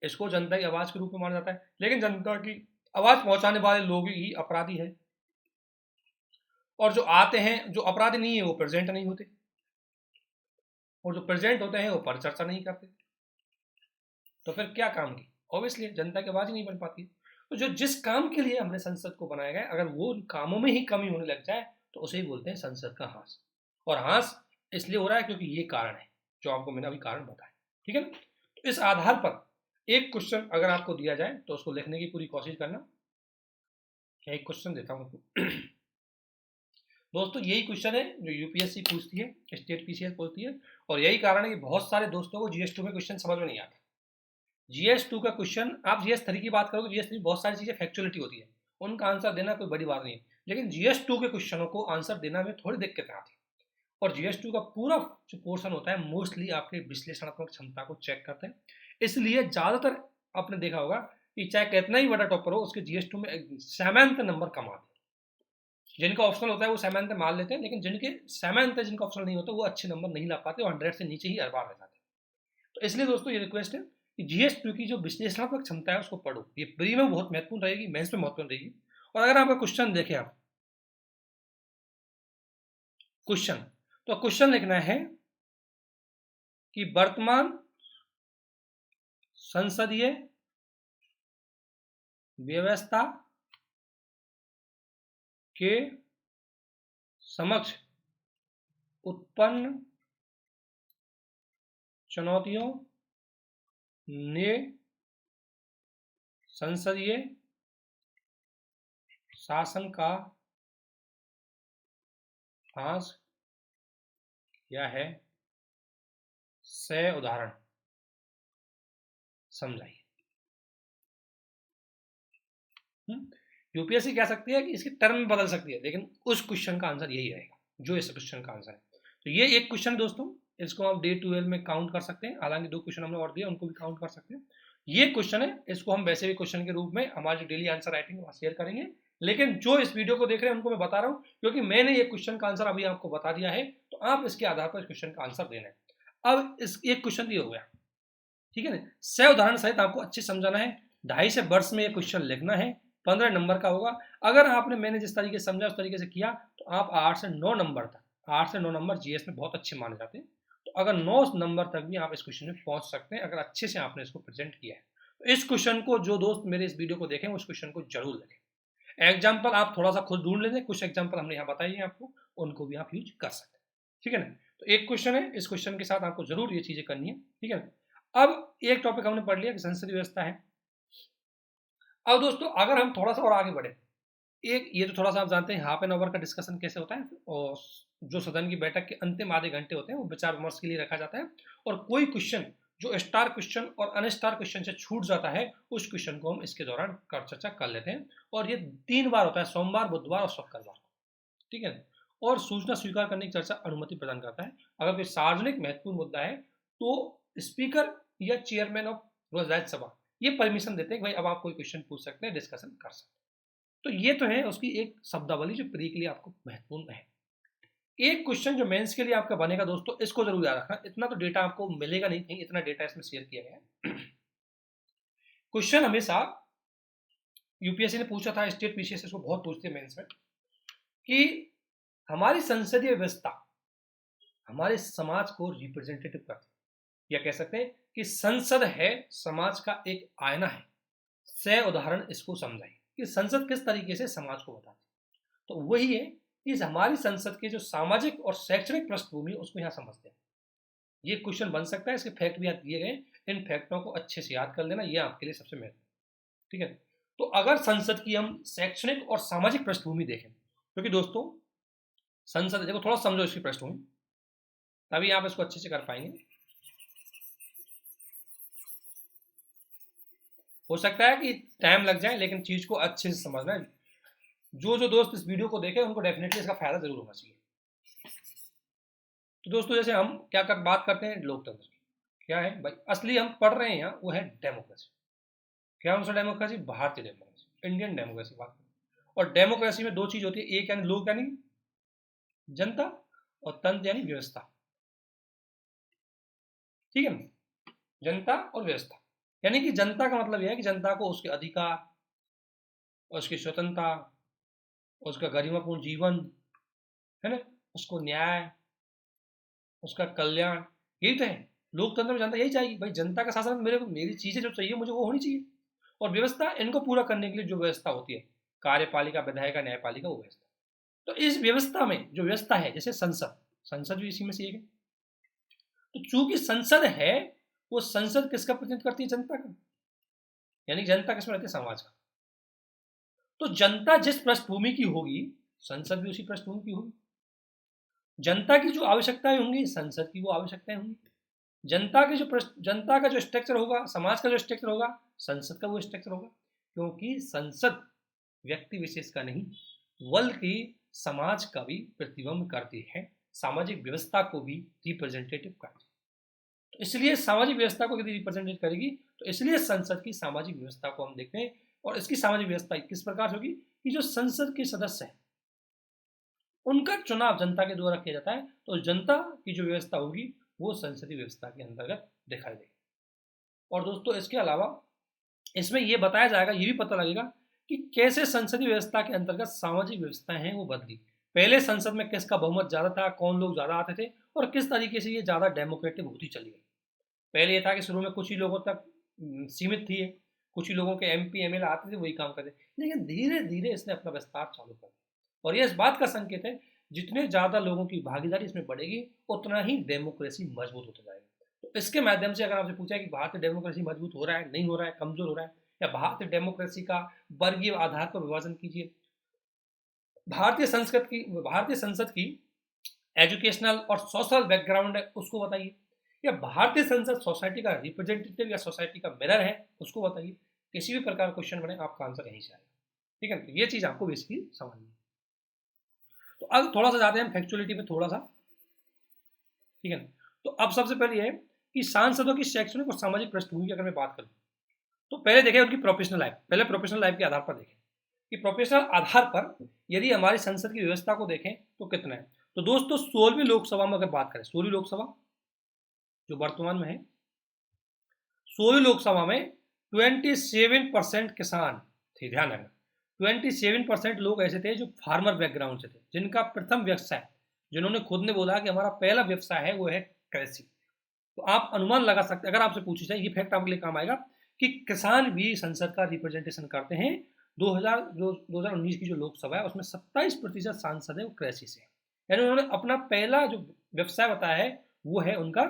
इसको जनता की आवाज के रूप में माना जाता है, लेकिन जनता की आवाज पहुंचाने वाले लोग ही अपराधी हैं, और जो आते हैं, जो अपराधी नहीं है वो प्रेजेंट नहीं होते, और जो प्रेजेंट होते हैं वो परिचर्चा नहीं करते, तो फिर क्या काम की? ऑब्वियसली जनता की आवाज ही नहीं बन पाती। तो जो जिस काम के लिए हमने संसद को बनाया गया, अगर वो कामों में ही कमी होने लग जाए तो उसे ही बोलते हैं संसद का ह्रास। और ह्रास इसलिए हो रहा है क्योंकि ये कारण है जो आपको मैंने अभी कारण बताया, ठीक है ना। तो इस आधार पर एक क्वेश्चन अगर आपको दिया जाए तो उसको लिखने की पूरी कोशिश करना। एक क्वेश्चन देता हूँ दोस्तों, यही क्वेश्चन है जो यूपीएससी पूछती है, स्टेट पीसीएस पूछती है, और यही कारण है कि बहुत सारे दोस्तों को जीएस 2 में क्वेश्चन समझ में नहीं आता। जीएस 2 का क्वेश्चन, आप जीएस 3 की बात करोगे, जीएस 3 बहुत सारी चीजें फैक्चुअलिटी होती है, उनका आंसर देना कोई बड़ी बात नहीं है, लेकिन जीएस 2 के क्वेश्चनों को आंसर देना में थोड़ी दिक्कत आती है। और जीएस 2 का पूरा जो पोर्शन होता है मोस्टली आपके विश्लेषणात्मक क्षमता को चेक करते हैं, इसलिए ज्यादातर आपने देखा होगा कि चाहे कितना ही बड़ा टॉपर हो उसके जीएस 2 में सामान्य नंबर कम आते हैं। जिनका ऑप्शनल होता है वो सामान्य मान लेते हैं, लेकिन जिनके सामान्य जिनका ऑप्शनल नहीं होता वो अच्छे नंबर नहीं ला पाते, 100 से नीचे ही हर बार रह जाते हैं। तो इसलिए दोस्तों ये रिक्वेस्ट है कि जीएस 2 की जो विश्लेषणात्मक क्षमता है उसको पढ़ो, ये प्री में बहुत महत्वपूर्ण रहेगी, मेंस में महत्वपूर्ण रहेगी। और अगर आपका क्वेश्चन देखें, आप क्वेश्चन, तो क्वेश्चन लिखना है कि वर्तमान संसदीय व्यवस्था के समक्ष उत्पन्न चुनौतियों ने संसदीय शासन का ह्रास किया है, से उदाहरण समझाइए। यूपीएससी कह सकती है कि इसकी टर्म बदल सकती है, लेकिन उस क्वेश्चन का आंसर यही रहेगा जो इस क्वेश्चन का आंसर है। तो ये एक क्वेश्चन दोस्तों, इसको आप डे 12 में काउंट कर सकते हैं, हालांकि 2 क्वेश्चन हमने और दिए उनको भी काउंट कर सकते हैं। ये क्वेश्चन है, इसको हम वैसे भी क्वेश्चन के रूप में हमारी डेली आंसर राइटिंग शेयर करेंगे, लेकिन जो इस वीडियो को देख रहे हैं उनको मैं बता रहा हूँ क्योंकि मैंने ये क्वेश्चन का आंसर अभी आपको बता दिया है, तो आप इसके आधार पर इस क्वेश्चन का आंसर देना है। अब इस एक क्वेश्चन ये हो गया, ठीक है ना, 6 उदाहरण सहित आपको अच्छे समझाना है, 2.5 से वर्ष में ये क्वेश्चन लिखना है, 15 नंबर का होगा। अगर आपने मैंने जिस तरीके से समझा उस तरीके से किया तो आप 8 से 9 नंबर तक, 8 से 9 नंबर जीएस में बहुत अच्छे माने जाते हैं, तो अगर 9 नंबर तक भी आप इस क्वेश्चन में पहुंच सकते हैं अगर अच्छे से आपने इसको प्रेजेंट किया है। तो इस क्वेश्चन को जो दोस्त मेरे इस वीडियो को देखें उस क्वेश्चन को जरूर लिखें। एग्जाम्पल आप थोड़ा सा खुद ढूंढ लें, कुछ एग्जाम्पल हमने यहाँ बताइए आपको, उनको भी आप यूज कर सकते हैं, ठीक है ना। तो एक क्वेश्चन है, इस क्वेश्चन के साथ आपको जरूर ये चीजें करनी है, ठीक है ना। अब एक टॉपिक हमने पढ़ लिया कि संसदीय व्यवस्था है। अब दोस्तों अगर हम थोड़ा सा और आगे बढ़े, एक ये तो थोड़ा सा आप जानते हैं हाफ एन आवर का डिस्कशन कैसे होता है, और जो सदन की बैठक के अंतिम आधे घंटे होते हैं वो विचार विमर्श के लिए रखा जाता है, और कोई क्वेश्चन जो स्टार क्वेश्चन और अनस्टार क्वेश्चन से छूट जाता है उस क्वेश्चन को हम इसके दौरान चर्चा कर लेते हैं, और ये 3 बार होता है, सोमवार, बुधवार और शुक्रवार, ठीक है। और सूचना स्वीकार करने की चर्चा अनुमति प्रदान करता है। अगर कोई सार्वजनिक महत्वपूर्ण मुद्दा है तो स्पीकर या चेयरमैन ऑफ राज्यसभा ये परमिशन देते हैं कि भाई अब आप कोई क्वेश्चन पूछ सकते हैं, डिस्कशन कर सकते हैं। तो ये तो है उसकी एक शब्दावली जो प्री के लिए आपको महत्वपूर्ण है। एक क्वेश्चन जो मेंस के लिए आपका बनेगा दोस्तों, इसको जरूर याद रखना, इतना तो डेटा आपको मिलेगा नहीं, इतना डेटा इसमें शेयर किया गया है। क्वेश्चन हमेशा यूपीएससी ने पूछा था, स्टेट पीसीएस इसको बहुत पूछते हैं मेंस में, कि हमारी संसदीय व्यवस्था हमारे समाज को रिप्रेजेंटेटिव करती है, या कह सकते हैं कि संसद है समाज का एक आईना है, से उदाहरण इसको समझाइए कि संसद किस तरीके से समाज को बताती है। तो वही है कि हमारी संसद के जो सामाजिक और शैक्षणिक पृष्ठभूमि उसको यहाँ समझते हैं। ये क्वेश्चन बन सकता है, इसके फैक्ट भी दिए गए, इन फैक्टों को अच्छे से याद कर लेना, ये आपके लिए सबसे महत्वपूर्ण। ठीक है, तो अगर संसद की हम शैक्षणिक और सामाजिक पृष्ठभूमि देखें, क्योंकि दोस्तों संसद, देखो थोड़ा समझो इसकी पृष्ठभूमि, तभी आप इसको अच्छे से कर पाएंगे। हो सकता है कि टाइम लग जाए, लेकिन चीज को अच्छे से समझना है। जो दोस्त इस वीडियो को देखे उनको डेफिनेटली इसका फायदा जरूर होना चाहिए। तो दोस्तों जैसे हम बात करते हैं लोकतंत्र की, क्या है भाई असली हम पढ़ रहे हैं यहाँ, वो है डेमोक्रेसी। क्या है डेमोक्रेसी? भारतीय डेमोक्रेसी, इंडियन डेमोक्रेसी बात करें। और डेमोक्रेसी में दो चीज होती है, एक यानी लोक यानी जनता, और तंत्र यानी व्यवस्था। ठीक है, जनता और व्यवस्था, यानी कि जनता का मतलब यह है कि जनता को उसके अधिकार, उसकी स्वतंत्रता, उसका गरिमापूर्ण जीवन, है ना, उसको न्याय, उसका कल्याण, यही तो है लोकतंत्र में। जनता यही चाहिए भाई, जनता का शासन, मेरे को मेरी चीजें जो चाहिए मुझे वो होनी चाहिए। और व्यवस्था, इनको पूरा करने के लिए जो व्यवस्था होती है, कार्यपालिका, विधायिका, न्यायपालिका, वो व्यवस्था। तो इस व्यवस्था में जो व्यवस्था है, जैसे संसद, संसद भी इसी में से एक है। तो चूंकि संसद है, वो संसद किसका प्रतिनिधित्व करती है? जनता का, यानी जनता किसमें रहती है? समाज का। तो जनता जिस पृष्ठभूमि की होगी, संसद भी उसी पृष्ठभूमि की होगी। जनता की जो आवश्यकताएं होंगी, संसद की वो आवश्यकताएं होंगी। जनता का जो स्ट्रक्चर होगा, समाज का जो स्ट्रक्चर होगा, संसद का वो स्ट्रक्चर होगा। क्योंकि संसद व्यक्ति विशेष का नहीं, बल्कि समाज का भी प्रतिबिंब करती है, सामाजिक व्यवस्था को भी रिप्रेजेंटेटिव करती है। तो इसलिए सामाजिक व्यवस्था को यदि रिप्रेजेंटेट करेगी, तो इसलिए संसद की सामाजिक व्यवस्था को हम देखते हैं। और इसकी सामाजिक व्यवस्था किस प्रकार से होगी कि जो संसद के सदस्य हैं उनका चुनाव जनता के द्वारा किया जाता है। तो जनता की जो व्यवस्था होगी वो संसदीय व्यवस्था के अंतर्गत दिखाई देगी। और दोस्तों इसके अलावा इसमें यह बताया जाएगा, ये भी पता लगेगा कि कैसे संसदीय व्यवस्था के अंतर्गत सामाजिक व्यवस्थाएं हैं वो बदली। पहले संसद में किसका बहुमत ज्यादा था, कौन लोग ज्यादा आते थे, और किस तरीके से ये ज्यादा डेमोक्रेटिक होती चली गई। पहले ये था कि शुरू में कुछ ही लोगों तक सीमित थी, कुछ ही लोगों के MP ML आते थे, वही काम करते, लेकिन धीरे धीरे इसने अपना विस्तार चालू कर दिया। और ये इस बात का संकेत है, जितने ज्यादा लोगों की भागीदारी इसमें बढ़ेगी, उतना ही डेमोक्रेसी मजबूत होता जाएगा। तो इसके माध्यम से अगर आपसे पूछा कि भारतीय डेमोक्रेसी मजबूत हो रहा है, नहीं हो रहा है, कमजोर हो रहा है, या भारतीय डेमोक्रेसी का वर्गीय आधार पर विभाजन कीजिए, भारतीय संसद की एजुकेशनल और सोशल बैकग्राउंड है उसको बताइए, या भारतीय संसद सोसाइटी का रिप्रेजेंटेटिव या सोसाइटी का मिरर है उसको बताइए। किसी भी प्रकार का क्वेश्चन बने, आपका आंसर यहीं से आएगा। ठीक है, तो ये चीज आपको बेसिकली समझनी है। तो अब थोड़ा सा जाते हैं हम फैक्चुअलिटी पे थोड़ा सा। ठीक है, तो अब सबसे पहले ये है कि सांसदों की शैक्षणिक और सामाजिक पृष्ठभूमि की अगर मैं बात करूं, तो पहले देखें उनकी प्रोफेशनल लाइफ। पहले प्रोफेशनल लाइफ के आधार पर देखें कि प्रोफेशनल आधार पर यदि हमारी संसद की व्यवस्था को देखें तो कितना है। तो दोस्तों 16वीं लोकसभा में अगर बात करें, 16वीं लोकसभा जो वर्तमान में है, 16वीं लोकसभा में 27% किसान थे। ध्यान रखना, 27% लोग ऐसे थे जो फार्मर बैकग्राउंड से थे, जिनका प्रथम व्यवसाय, जिन्होंने खुद ने बोला कि हमारा पहला व्यवसाय है वो है कृषि। तो आप अनुमान लगा सकते, अगर आपसे पूछी जाए, ये फैक्ट आपके लिए काम आएगा कि किसान भी संसद का रिप्रेजेंटेशन करते हैं। 2019 की जो लोकसभा है उसमें 27% सांसद है वो कृषि से, यानी उन्होंने अपना पहला जो व्यवसाय बताया है वो है उनका,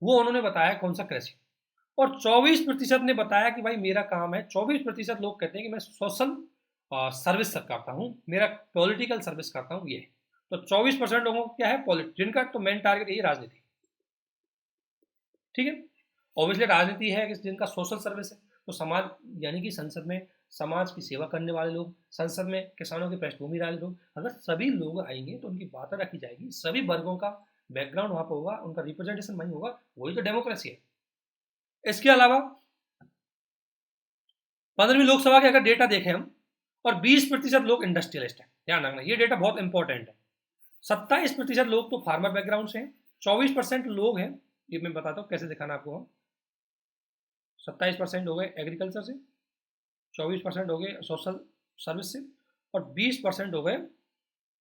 वो उन्होंने बताया कौन सा? कृषि। और 24% ने बताया कि भाई मेरा काम है, 24% लोग कहते हैं कि मैं सोशल सर्विस करता हूँ, मेरा पॉलिटिकल सर्विस करता हूँ, ये है। तो 24% लोगों को क्या है? जिनका तो मेन टारगेट यही राजनीति। ठीक है, ऑब्वियसली राजनीति है कि जिनका सोशल सर्विस है, तो समाज, यानी कि संसद में समाज की सेवा करने वाले लोग, संसद में किसानों की पृष्ठभूमि वाले लोग, अगर सभी लोग आएंगे तो उनकी बातें रखी जाएगी, सभी वर्गों का बैकग्राउंड वहां पर होगा, उनका रिप्रेजेंटेशन वहीं होगा, वही तो डेमोक्रेसी है। इसके अलावा 15वीं लोकसभा के अगर डेटा देखें हम, और 20% लोग इंडस्ट्रियलिस्ट हैं। ध्यान रखना, ये डेटा बहुत इंपॉर्टेंट है। 27% लोग तो फार्मर बैकग्राउंड से हैं, 24% लोग हैं, ये मैं बताता हूँ कैसे दिखाना आपको। 27% हो गए एग्रीकल्चर से, 24% हो गए सोशल सर्विस से, और 20% हो गए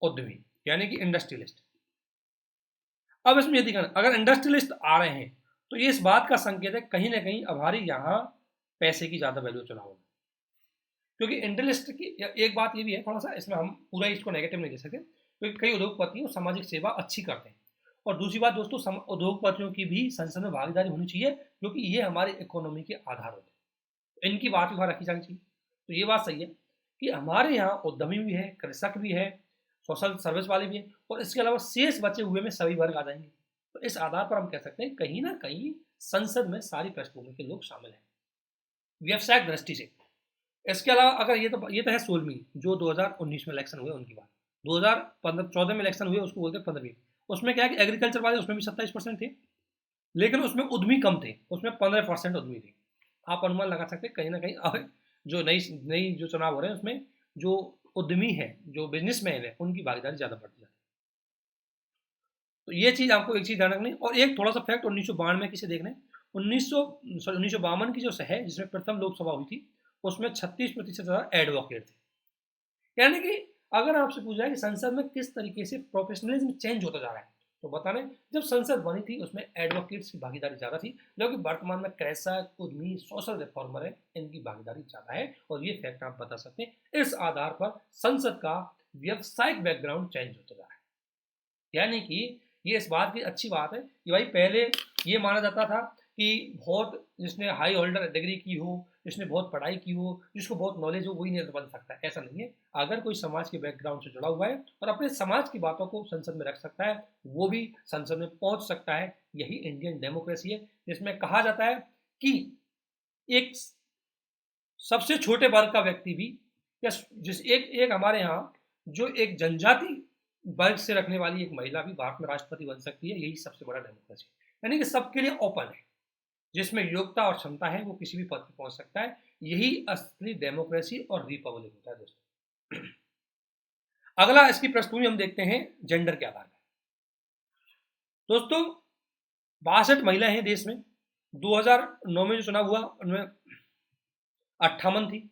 उद्यमी, यानी कि इंडस्ट्रियलिस्ट। अब इसमें यदि अगर इंडस्ट्रियलिस्ट आ रहे हैं तो ये इस बात का संकेत है कहीं ना कहीं हमारी यहाँ पैसे की ज्यादा वैल्यू चला होगा। क्योंकि इंडस्ट्रियलिस्ट की एक बात ये भी है, थोड़ा सा इसमें हम पूरा इसको नेगेटिव नहीं दे सकते, क्योंकि कई उद्योगपति सामाजिक सेवा अच्छी करते हैं, और दूसरी बात दोस्तों, उद्योगपतियों की भी संसद में भागीदारी होनी चाहिए, क्योंकि ये हमारी इकोनॉमी के आधार होते हैं, इनकी बात भी वहाँ रखी जानी चाहिए। तो ये बात सही है कि हमारे यहाँ उद्यमी भी है, कृषक भी है, सोशल सर्विस वाले भी हैं, और इसके अलावा शेष बचे हुए में सभी वर्ग आ जाएंगे। तो इस आधार पर हम कह सकते हैं कहीं ना कहीं संसद में सारी पृष्ठभूमि के लोग शामिल हैं व्यवसायिक दृष्टि से। इसके अलावा अगर ये तो है 16वीं जो 2019 में इलेक्शन हुए उनकी बात। 2014 में इलेक्शन हुए उसको बोलते हैं 15वीं। उसमें क्या है कि एग्रीकल्चर वाले उसमें भी 27% थे, लेकिन उसमें उद्यमी कम थे, उसमें 15% उद्यमी थे। आप अनुमान लगा सकते हैं कहीं ना कहीं अब जो नई नई जो चुनाव हो रहे हैं उसमें जो उद्यमी है, जो बिजनेसमैन है, उनकी भागीदारी ज़्यादा बढ़ती है। तो ये चीज़ आपको एक चीज़ ध्यान रखनी। और एक थोड़ा सा फैक्ट 1992 किसे देखना है, 1952 की जो है जिसमें प्रथम लोकसभा हुई थी, उसमें 36% ज़्यादा एडवोकेट थे। यानी कि अगर आपसे पूछा जाए कि संसद में किस तरीके से प्रोफेशनलिज्म चेंज होता जा रहा है, तो बता दें जब संसद बनी थी उसमें एडवोकेट्स की भागीदारी ज़्यादा थी, जबकि वर्तमान में कृषक, उद्यमी, सोशल रिफॉर्मर है, इनकी भागीदारी ज़्यादा है। और ये फैक्ट आप बता सकते हैं। इस आधार पर संसद का व्यवसायिक बैकग्राउंड चेंज होता जा रहा है। यानी कि ये इस बात की अच्छी बात है कि भाई पहले ये माना जाता था कि बहुत जिसने हाई होल्डर डिग्री की हो, जिसने बहुत पढ़ाई की हो, जिसको बहुत नॉलेज हो, वही नेता बन सकता है। ऐसा नहीं है। अगर कोई समाज के बैकग्राउंड से जुड़ा हुआ है और अपने समाज की बातों को संसद में रख सकता है, वो भी संसद में पहुंच सकता है। यही इंडियन डेमोक्रेसी है, जिसमें कहा जाता है कि एक सबसे छोटे वर्ग का व्यक्ति भी, या जिस एक एक हमारे यहाँ जो एक जनजाति वर्ग से रखने वाली एक महिला भी भारत में राष्ट्रपति बन सकती है। यही सबसे बड़ा डेमोक्रेसी है। यानी कि सबके लिए ओपन है, जिसमें योग्यता और क्षमता है वो किसी भी पद पर पहुंच सकता है। यही असली डेमोक्रेसी और रिपब्लिक होता है दोस्तों। अगला इसकी पृष्ठभूमि हम देखते हैं जेंडर के आधार पर। दोस्तों 62 महिलाएं हैं देश में। 2009 में जो चुनाव हुआ उनमें 58 थी।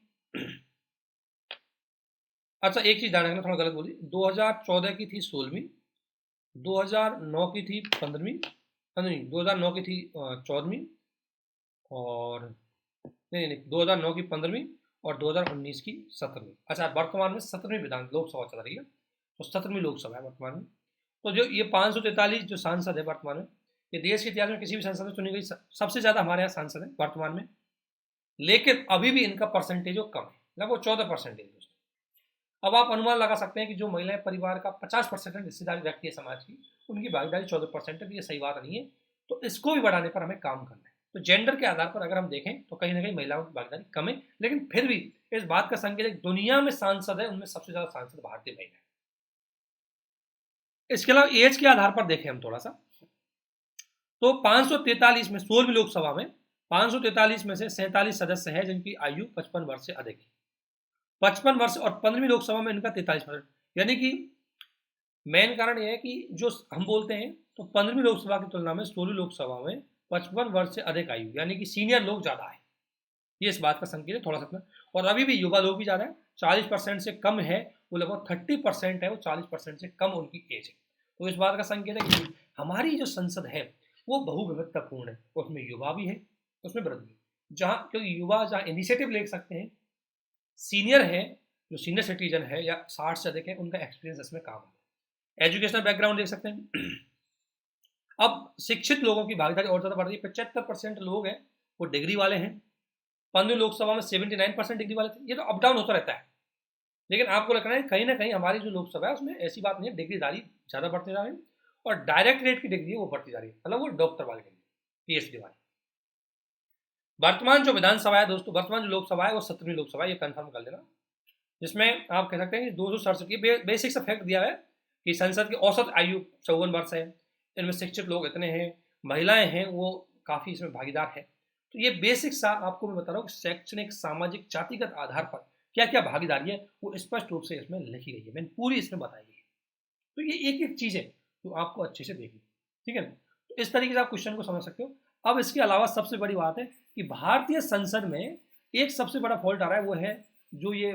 अच्छा एक चीज ध्यान रखना, थोड़ा गलत बोली, 2014 की थी 16वीं, 2009 की थी 15वीं, नहीं 2009 की थी 14वीं, और नहीं 2009 की 15वीं और 2019 की 17वीं। अच्छा वर्तमान में 17वीं विधान लोकसभा चल रही है, तो 17वीं लोकसभा है वर्तमान में। तो जो ये 543 जो सांसद है वर्तमान में, ये देश के इतिहास में किसी भी संसद में चुनी गई सबसे ज़्यादा हमारे यहाँ सांसद है वर्तमान में। लेकिन अभी भी इनका परसेंटेज कम है, लगभग 14% दोस्तों। अब आप अनुमान लगा सकते हैं कि जो महिलाएं परिवार का 50% हिस्सेदारी रखती है समाज की, उनकी भागीदारी 14% है। तो ये सही बात नहीं है। तो इसको भी बढ़ाने पर हमें काम करना है। तो जेंडर के आधार पर अगर हम देखें तो कहीं ना कहीं महिलाओं की भागीदारी कम है, लेकिन फिर भी इस बात का संकेत दुनिया में सांसद है उनमें सबसे ज्यादा सांसद भारतीय महिला है। इसके अलावा एज के आधार पर देखें हम थोड़ा सा, तो 543 में 16वीं लोकसभा में 543 में से 47 सदस्य है जिनकी आयु 55 वर्ष से अधिक है। 55 वर्ष, और 15वीं लोकसभा में इनका 43%। यानी कि मेन कारण यह है कि जो हम बोलते हैं तो 15वीं लोकसभा की तुलना में 16वीं लोकसभा में 55 वर्ष से अधिक आयु यानी कि सीनियर लोग ज्यादा है। ये इस बात का संकेत है थोड़ा सा। और अभी भी युवा लोग भी ज्यादा है, 40% से कम है, वो लगभग 30% है, वो 40% से कम उनकी एज है। तो इस बात का संकेत है कि हमारी जो संसद है वो बहुविविधतापूर्ण है, उसमें युवा भी है, उसमें वृद्ध भी। जहाँ क्योंकि युवा जहाँ इनिशिएटिव ले सकते हैं, सीनियर है जो सीनियर सिटीजन है या 60 से अधिक है, उनका एक्सपीरियंस इसमें काम है। एजुकेशनल बैकग्राउंड देख सकते हैं। अब शिक्षित लोगों की भागीदारी और ज्यादा बढ़ रही है। 75% लोग हैं वो डिग्री वाले हैं। 15वीं लोकसभा में 79% डिग्री वाले थे। ये तो अप डाउन होता रहता है, लेकिन आपको लगना है कहीं ना कहीं हमारी जो लोकसभा है उसमें ऐसी बात नहीं है, डिग्रीदारी ज्यादा बढ़ते जा रही है, और डायरेक्ट रेट की डिग्री है वो बढ़ती जा रही है, मतलब वो डॉक्टर वाली डिग्री, पीएचडी वाली। वर्तमान जो विधानसभा है दोस्तों, वर्तमान जो लोकसभा है वो 17वीं लोकसभा है, ये कंफर्म कर लेना। जिसमें आप कह सकते हैं कि 267 की बेसिक सा फैक्ट दिया है कि संसद की औसत आयु 54 वर्ष है, इनमें शिक्षित लोग इतने हैं, महिलाएं हैं वो काफ़ी इसमें भागीदार है। तो ये बेसिक सा आपको मैं बता रहा हूँ कि शैक्षणिक, सामाजिक, जातिगत आधार पर क्या क्या भागीदारी है वो स्पष्ट रूप से इसमें लिखी गई है, मैंने पूरी इसमें बताई गई है। तो ये एक एक चीज़ है जो आपको अच्छे से देखनी, ठीक है ना। तो इस तरीके से आप क्वेश्चन को समझ सकते हो। अब इसके अलावा सबसे बड़ी बात है कि भारतीय संसद में एक सबसे बड़ा फॉल्ट आ रहा है, वो है जो ये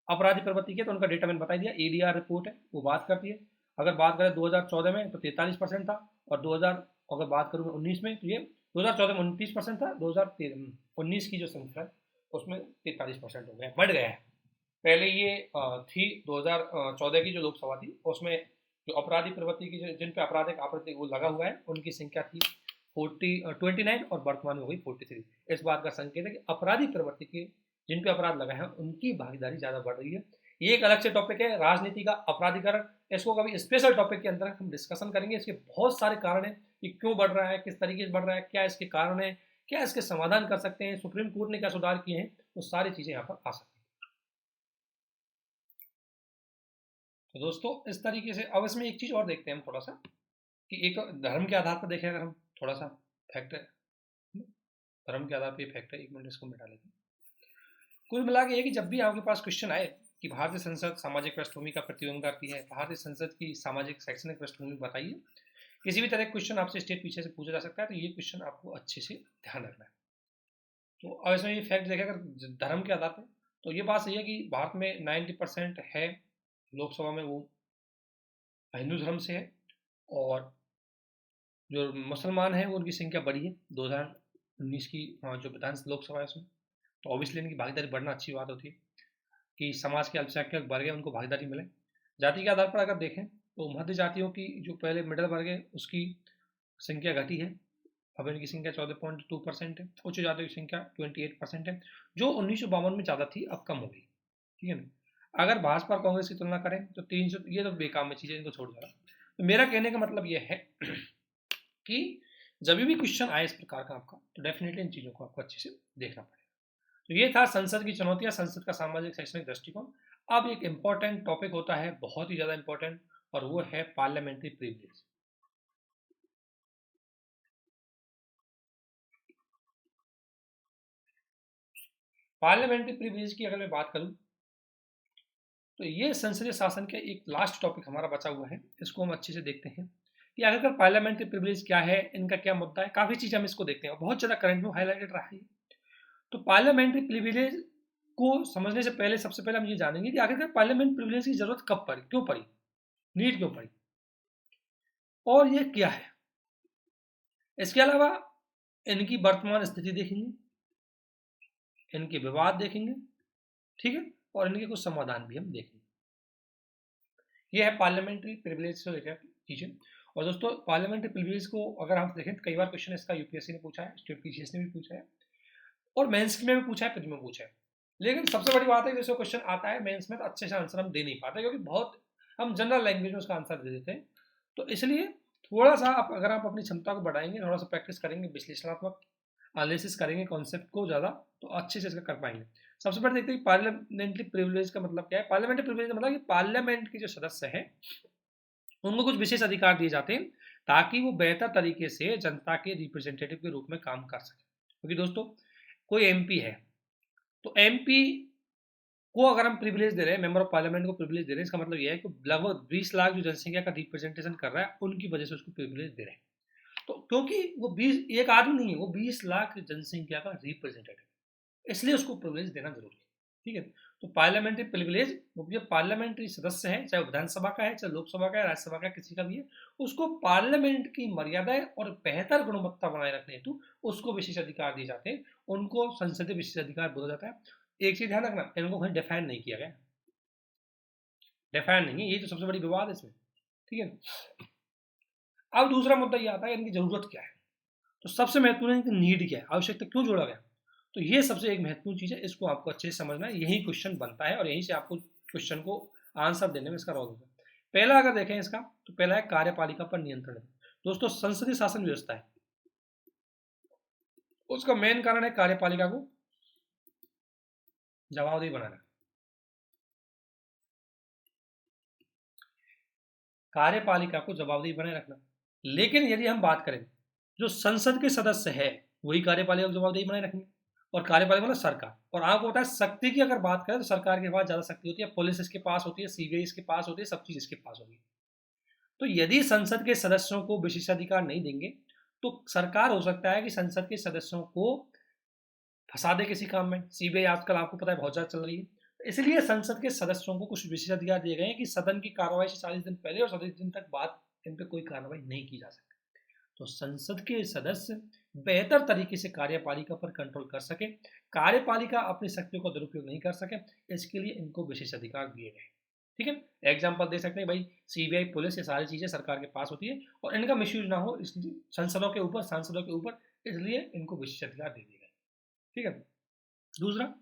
अपराधी प्रवृत्ति के, तो उनका डेटा मैंने बता दिया, एडीआर रिपोर्ट है वो बात करती है। अगर बात करें 2014 में तो 43% था, और 2000 अगर बात करूँ 19 में तो ये 2014 में 29% था, 2019 की जो संख्या है उसमें 43% हो गया, बढ़ गया है। पहले ये थी 2014 की जो लोकसभा थी उसमें जो अपराधी प्रवृत्ति की जिन पे आपराधिक आपत्ति वो लगा हुआ है उनकी संख्या थी 29 और वर्तमान में हो गई 43। इस बात का संकेत है कि अपराधी प्रवृत्ति के जिन पे अपराध लगा है उनकी भागीदारी ज्यादा बढ़ रही है। ये एक अलग से टॉपिक है, राजनीति का अपराधीकरण। इसको कभी स्पेशल टॉपिक के अंदर हम डिस्कशन करेंगे। इसके बहुत सारे कारण हैं कि क्यों बढ़ रहा है, किस तरीके से बढ़ रहा है, क्या इसके कारण है, क्या इसके समाधान कर सकते हैं, सुप्रीम कोर्ट ने क्या सुधार किए हैं, वो सारी चीजें यहाँ पर आ सकती हैं। तो दोस्तों इस तरीके से अब इसमें एक चीज और देखते हैं हम थोड़ा सा कि एक धर्म के आधार पर देखें अगर हम थोड़ा सा फैक्ट है, धर्म के आधार पर फैक्ट है, 1 मिनट इसको मिटा लेते हैं। कुल मिला के ये कि जब भी आपके पास क्वेश्चन आए कि भारतीय संसद सामाजिक पृष्ठभूमि का प्रतिबिंब करती है, भारतीय संसद की सामाजिक शैक्षणिक पृष्ठभूमि बताइए, किसी भी तरह क्वेश्चन आपसे स्टेट पीछे से पूछा जा सकता है, तो ये क्वेश्चन आपको अच्छे से ध्यान रखना है। तो अब इसमें ये फैक्ट देखें अगर धर्म के आधार पर, तो ये बात सही है कि भारत में 90% है लोकसभा में वो हिंदू धर्म से है, और जो मुसलमान हैं उनकी संख्या बढ़ी है 2019 की जो विधान लोकसभा है उसमें। तो ऑब्वियसली इनकी भागीदारी बढ़ना अच्छी बात होती है कि समाज के अल्पसंख्यक वर्ग है उनको भागीदारी मिले। जाति के आधार पर अगर देखें तो मध्य जातियों की जो पहले मिडिल वर्ग है उसकी संख्या घटी है, अब इनकी संख्या 14.2% है। उच्च जातियों की संख्या 28% है, जो 1952 में ज़्यादा थी, अब कम हो गई। ठीक है ना। अगर भाजपा और कांग्रेस की तुलना करें तो 300, ये तो बेकार में चीज़ें, इनको छोड़ दो। तो मेरा कहने का मतलब ये है कि जब भी क्वेश्चन आए इस प्रकार का आपका, तो डेफिनेटली इन चीज़ों को आपको अच्छे से देखना पड़ेगा। तो ये था संसद की चुनौतियां, संसद का सामाजिक शैक्षणिक दृष्टिकोण। अब एक इंपॉर्टेंट टॉपिक होता है, बहुत ही ज्यादा इंपॉर्टेंट, और वो है पार्लियामेंट्री प्रिविलेज। पार्लियामेंट्री प्रिविलेज की अगर मैं बात करूं तो ये संसदीय शासन के एक लास्ट टॉपिक हमारा बचा हुआ है, इसको हम अच्छे से देखते हैं कि आखिरकार पार्लियामेंट्री प्रिविलेज क्या है, इनका क्या मुद्दा है। काफी चीज हम इसको देखते हैं, बहुत ज्यादा करंट में हाईलाइटेड रहा है। तो पार्लियामेंट्री प्रिविलेज को समझने से पहले सबसे पहले हम ये जानेंगे कि आखिरकार पार्लियामेंट प्रिविलेज की जरूरत कब पड़ी, क्यों पड़ी, नीड क्यों पड़ी, और ये क्या है। इसके अलावा इनकी वर्तमान स्थिति देखेंगे, इनके विवाद देखेंगे, ठीक है, और इनके कुछ समाधान भी हम देखेंगे। ये है पार्लियामेंट्री प्रिविलेज से रिलेटेड चीजें। और दोस्तों पार्लियामेंट्री प्रिविलेज को अगर हम देखें तो कई बार क्वेश्चन इसका यूपीएससी ने पूछा है, स्टेट पीसीएस ने भी पूछा है, और मेंस में भी पूछा है, प्रीलिम में पूछा है। लेकिन सबसे बड़ी बात है कि जैसे क्वेश्चन आता है मेंस में तो अच्छे से आंसर हम दे नहीं पाते, क्योंकि बहुत हम जनरल लैंग्वेज में उसका आंसर दे देते हैं। तो इसलिए थोड़ा सा अगर आप अपनी क्षमता को बढ़ाएंगे, थोड़ा सा प्रैक्टिस करेंगे, विश्लेषणात्मक एनालिसिस करेंगे कॉन्सेप्ट को ज़्यादा, तो अच्छे से इसका कर पाएंगे। सबसे पहले देखते हैं पार्लियामेंट्री प्रिविलेज का मतलब क्या है। पार्लियामेंट्री प्रिविलेज का मतलब कि पार्लियामेंट के जो सदस्य हैं उनको कुछ विशेष अधिकार दिए जाते हैं ताकि वो बेहतर तरीके से जनता के रिप्रेजेंटेटिव के रूप में काम कर सके। क्योंकि दोस्तों कोई एमपी है, तो एमपी को अगर हम प्रिविलेज दे रहे हैं, मेंबर ऑफ पार्लियामेंट को प्रिविलेज दे रहे हैं, इसका मतलब यह है कि लगभग 20 लाख जो जनसंख्या का रिप्रेजेंटेशन कर रहा है, उनकी वजह से उसको प्रिविलेज दे रहे हैं। तो क्योंकि वो 20 एक आदमी नहीं है, वो 20 लाख जनसंख्या का रिप्रेजेंटेटिव, इसलिए उसको प्रिविलेज देना जरूरी है। ठीक है। तो पार्लियामेंट्री प्रिविलेज, वो जो पार्लियामेंट्री सदस्य है, चाहे विधानसभा का है, चाहे लोकसभा का है, राज्यसभा का, किसी का भी है, उसको पार्लियामेंट की मर्यादाएं और बेहतर गुणवत्ता बनाए रखने हेतु उसको विशेष अधिकार दिए जाते हैं, उनको संसदीय विशेष अधिकार बोला जाता है। एक चीज ध्यान रखना, इनको कहीं डिफाइन नहीं किया गया, डिफाइन नहीं है, ये तो सबसे बड़ी विवाद है इसमें। ठीक है। अब दूसरा मुद्दा ये आता है इनकी जरूरत क्या है। तो सबसे महत्वपूर्ण इनकी नीड क्या है, आवश्यकता क्यों जोड़ा गया। तो ये सबसे एक महत्वपूर्ण चीज है, इसको आपको अच्छे से समझना है, यही क्वेश्चन बनता है और यहीं से आपको क्वेश्चन को आंसर देने में इसका रोल होता है। पहला अगर देखें इसका, तो पहला है कार्यपालिका पर नियंत्रण। दोस्तों संसदीय शासन व्यवस्था है, उसका मेन कारण है कार्यपालिका को जवाबदेही बनाना। कार्यपालिका को जवाबदेही बनाए रखना। लेकिन यदि हम बात करें जो संसद के सदस्य है वही कार्यपालिका को जवाबदेही बनाए रखेंगे, और कार्यपालिका मतलब सरकार। और आपको पता है शक्ति की अगर बात करें तो सरकार के पास ज्यादा शक्ति होती है, पुलिस इसके पास होती है, सीबीआई इसके पास होती है, सब चीज इसके पास होती है। तो यदि संसद के सदस्यों को विशेषाधिकार नहीं देंगे तो सरकार हो सकता है कि संसद के सदस्यों को फंसा दे किसी काम में। सीबीआई आजकल आपको पता है बहुत ज्यादा चल रही है, इसलिए संसद के सदस्यों को कुछ विशेषाधिकार दिए गए हैं कि सदन की कार्रवाई से 40 दिन पहले और 40 दिन तक बाद इन पर कोई कार्रवाई नहीं की जा सकती। तो संसद के सदस्य बेहतर तरीके से कार्यपालिका पर कंट्रोल कर सके, कार्यपालिका अपनी शक्तियों का दुरुपयोग नहीं कर सके, इसके लिए इनको विशेष अधिकार दिए गए। ठीक है, एग्जाम्पल दे सकते हैं भाई, सीबीआई, पुलिस, ये सारी चीजें सरकार के पास होती है और इनका मिसयूज ना हो इसलिए संसदों के ऊपर, सांसदों के ऊपर, इसलिए इनको विशेषाधिकार दे दिए गए। ठीक है। दूसरा,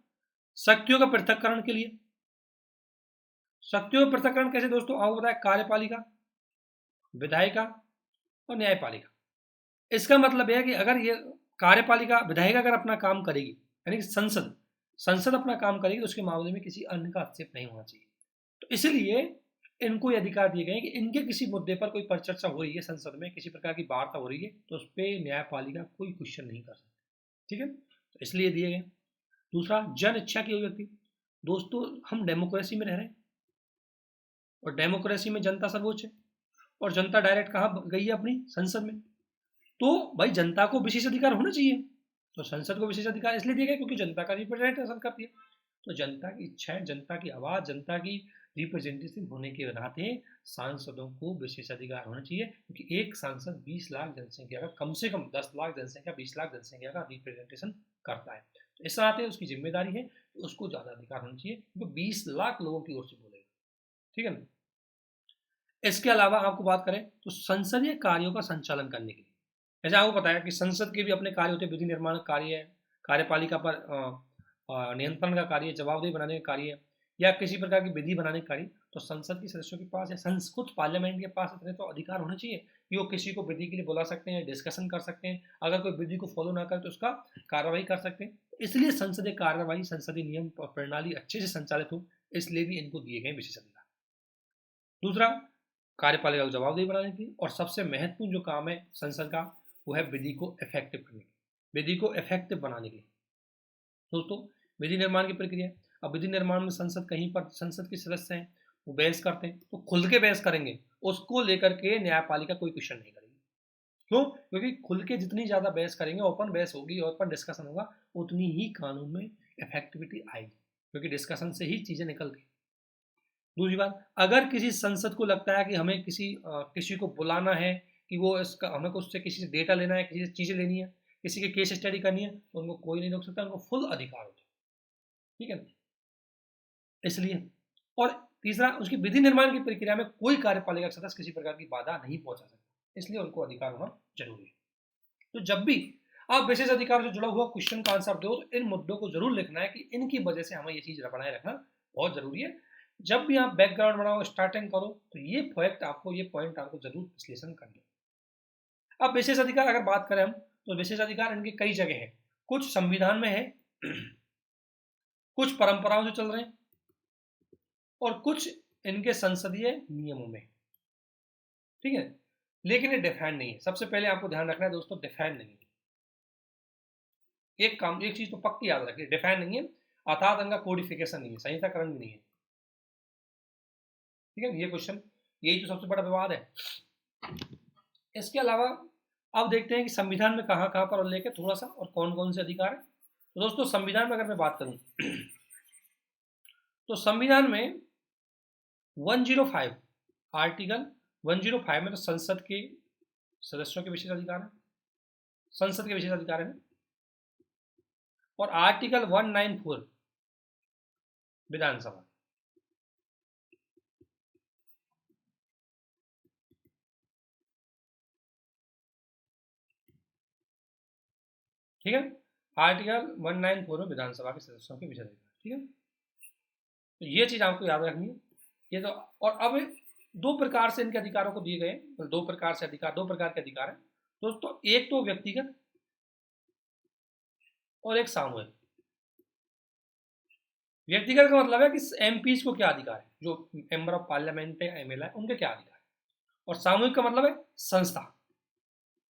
शक्तियों का पृथक्करण के लिए। शक्तियों का पृथक्करण कैसे दोस्तों, आपको बताया, कार्यपालिका, विधायिका और न्यायपालिका। इसका मतलब यह है कि अगर ये कार्यपालिका, विधायिका अगर अपना काम करेगी, यानी कि संसद संसद अपना काम करेगी, तो उसके मामले में किसी अन्य का हस्तक्षेप नहीं होना चाहिए। तो इसलिए इनको ये अधिकार दिए गए हैं कि इनके किसी मुद्दे पर कोई परिचर्चा हो रही है संसद में, किसी प्रकार की वार्ता हो रही है, तो उस पर न्यायपालिका कोई क्वेश्चन नहीं कर सकती। ठीक है, तो इसलिए दिए गए। दूसरा, जन इच्छा की अभिव्यक्ति। दोस्तों, हम डेमोक्रेसी में रह रहे हैं और डेमोक्रेसी में जनता सर्वोच्च है और जनता डायरेक्ट कहाँ गई है, अपनी संसद में। तो भाई जनता को विशेष अधिकार होना चाहिए, तो संसद को विशेष अधिकार इसलिए दिया गया क्योंकि जनता का रिप्रेजेंटेशन करती है। तो जनता की इच्छाएं, जनता की आवाज, जनता की रिप्रेजेंटेशन होने के नाते सांसदों को विशेष अधिकार होना चाहिए, क्योंकि एक सांसद 20 लाख जनसंख्या का, कम से कम 10 लाख जनसंख्या, 20 लाख जनसंख्या का रिप्रेजेंटेशन करता है। तो इस नाते उसकी जिम्मेदारी है, तो उसको ज्यादा अधिकार होना चाहिए क्योंकि 20 लाख लोगों की ओर से बोलेगा। ठीक है ना। इसके अलावा आपको बात करें तो संसदीय कार्यों का संचालन करने के लिए, जैसे आपको बताया कि संसद के भी अपने कार्य होते हैं, विधि निर्माण कार्य है, कार्यपालिका पर नियंत्रण का कार्य, जवाबदेही बनाने का कार्य, या किसी प्रकार की विधि बनाने का कार्य। तो संसद के सदस्यों के पास या संस्कृत पार्लियामेंट के पास इतने तो अधिकार होने चाहिए कि वो किसी को विधि के लिए बुला सकते हैं, डिस्कशन कर सकते हैं, अगर कोई विधि को फॉलो ना करे तो उसका कार्रवाई कर सकते हैं। इसलिए संसदीय कार्यवाही, संसदीय नियम और प्रणाली अच्छे से संचालित हो, इसलिए भी इनको दिए गए विशेष अधिकार। दूसरा, कार्यपालिका को जवाबदेही बनाने की, और सबसे महत्वपूर्ण जो काम है संसद का, वो है विधि को इफेक्टिव करने की, विधि को इफेक्टिव बनाने के लिए। दोस्तों, विधि निर्माण की प्रक्रिया, अब विधि निर्माण में संसद, कहीं पर संसद के सदस्य हैं वो बहस करते हैं तो खुल के बहस करेंगे, उसको लेकर के न्यायपालिका कोई क्वेश्चन नहीं करेगी। क्यों? क्योंकि खुल के जितनी ज्यादा बहस करेंगे, ओपन बहस होगी, ओपन डिस्कशन होगा, उतनी ही कानून में इफेक्टिविटी आएगी, क्योंकि डिस्कशन से ही चीजें निकलती हैं। दूसरी बात, अगर किसी संसद को लगता है कि हमें किसी को बुलाना है, कि वो इसका हमें उससे किसी से डेटा लेना है, किसी से चीजें लेनी है, किसी के केस स्टडी करनी है, तो उनको कोई नहीं रोक सकता, उनको फुल अधिकार होता है। ठीक है, इसलिए। और तीसरा, उसकी विधि निर्माण की प्रक्रिया में कोई कार्यपालिका सदस्य किसी प्रकार की बाधा नहीं पहुंचा सकता, इसलिए उनको अधिकार होना जरूरी है। तो जब भी आप विशेष अधिकार से जुड़ा हुआ क्वेश्चन का आंसर दो, तो इन मुद्दों को जरूर लिखना है कि इनकी वजह से हमें ये चीज बनाए रखना बहुत जरूरी है। जब भी आप बैकग्राउंड बनाओ, स्टार्टिंग करो, तो ये पॉइंट आपको जरूर विश्लेषण करना। अब विशेष अधिकार अगर बात करें हम, तो विशेष अधिकार इनके कई जगह है, कुछ संविधान में है, कुछ परंपराओं से चल रहे हैं, और कुछ इनके संसदीय नियमों में। ठीक है, लेकिन ये डिफाइंड नहीं है। सबसे पहले आपको ध्यान रखना है दोस्तों, डिफाइंड नहीं है। एक चीज तो पक्की याद रखिए, डिफाइंड नहीं है, अर्थात इनका कोडिफिकेशन नहीं है, संहिताकरण भी नहीं है। ठीक है, ये क्वेश्चन, यही तो सबसे बड़ा विवाद है। इसके अलावा अब देखते हैं कि संविधान में कहां कहां पर उल्लेख है थोड़ा सा, और कौन कौन से अधिकार है। तो दोस्तों, संविधान में अगर मैं बात करूं तो संविधान में 105, आर्टिकल 105 में तो संसद के सदस्यों के विशेष अधिकार है, संसद के विशेष अधिकार है। और आर्टिकल 194 विधानसभा। ठीक है, आर्टिकल 194 में विधानसभा के सदस्यों के विशेष अधिकार। ठीक है, तो ये चीज आपको याद रखनी है। ये तो, और अब दो प्रकार से इनके अधिकारों को दिए गए, तो दो प्रकार के अधिकार है दोस्तों, एक तो व्यक्तिगत और एक सामूहिक। व्यक्तिगत का मतलब है कि एमपी को क्या अधिकार है, जो मेंबर ऑफ पार्लियामेंट है, एमएलए है, उनके क्या अधिकार है। और सामूहिक का मतलब है संस्था,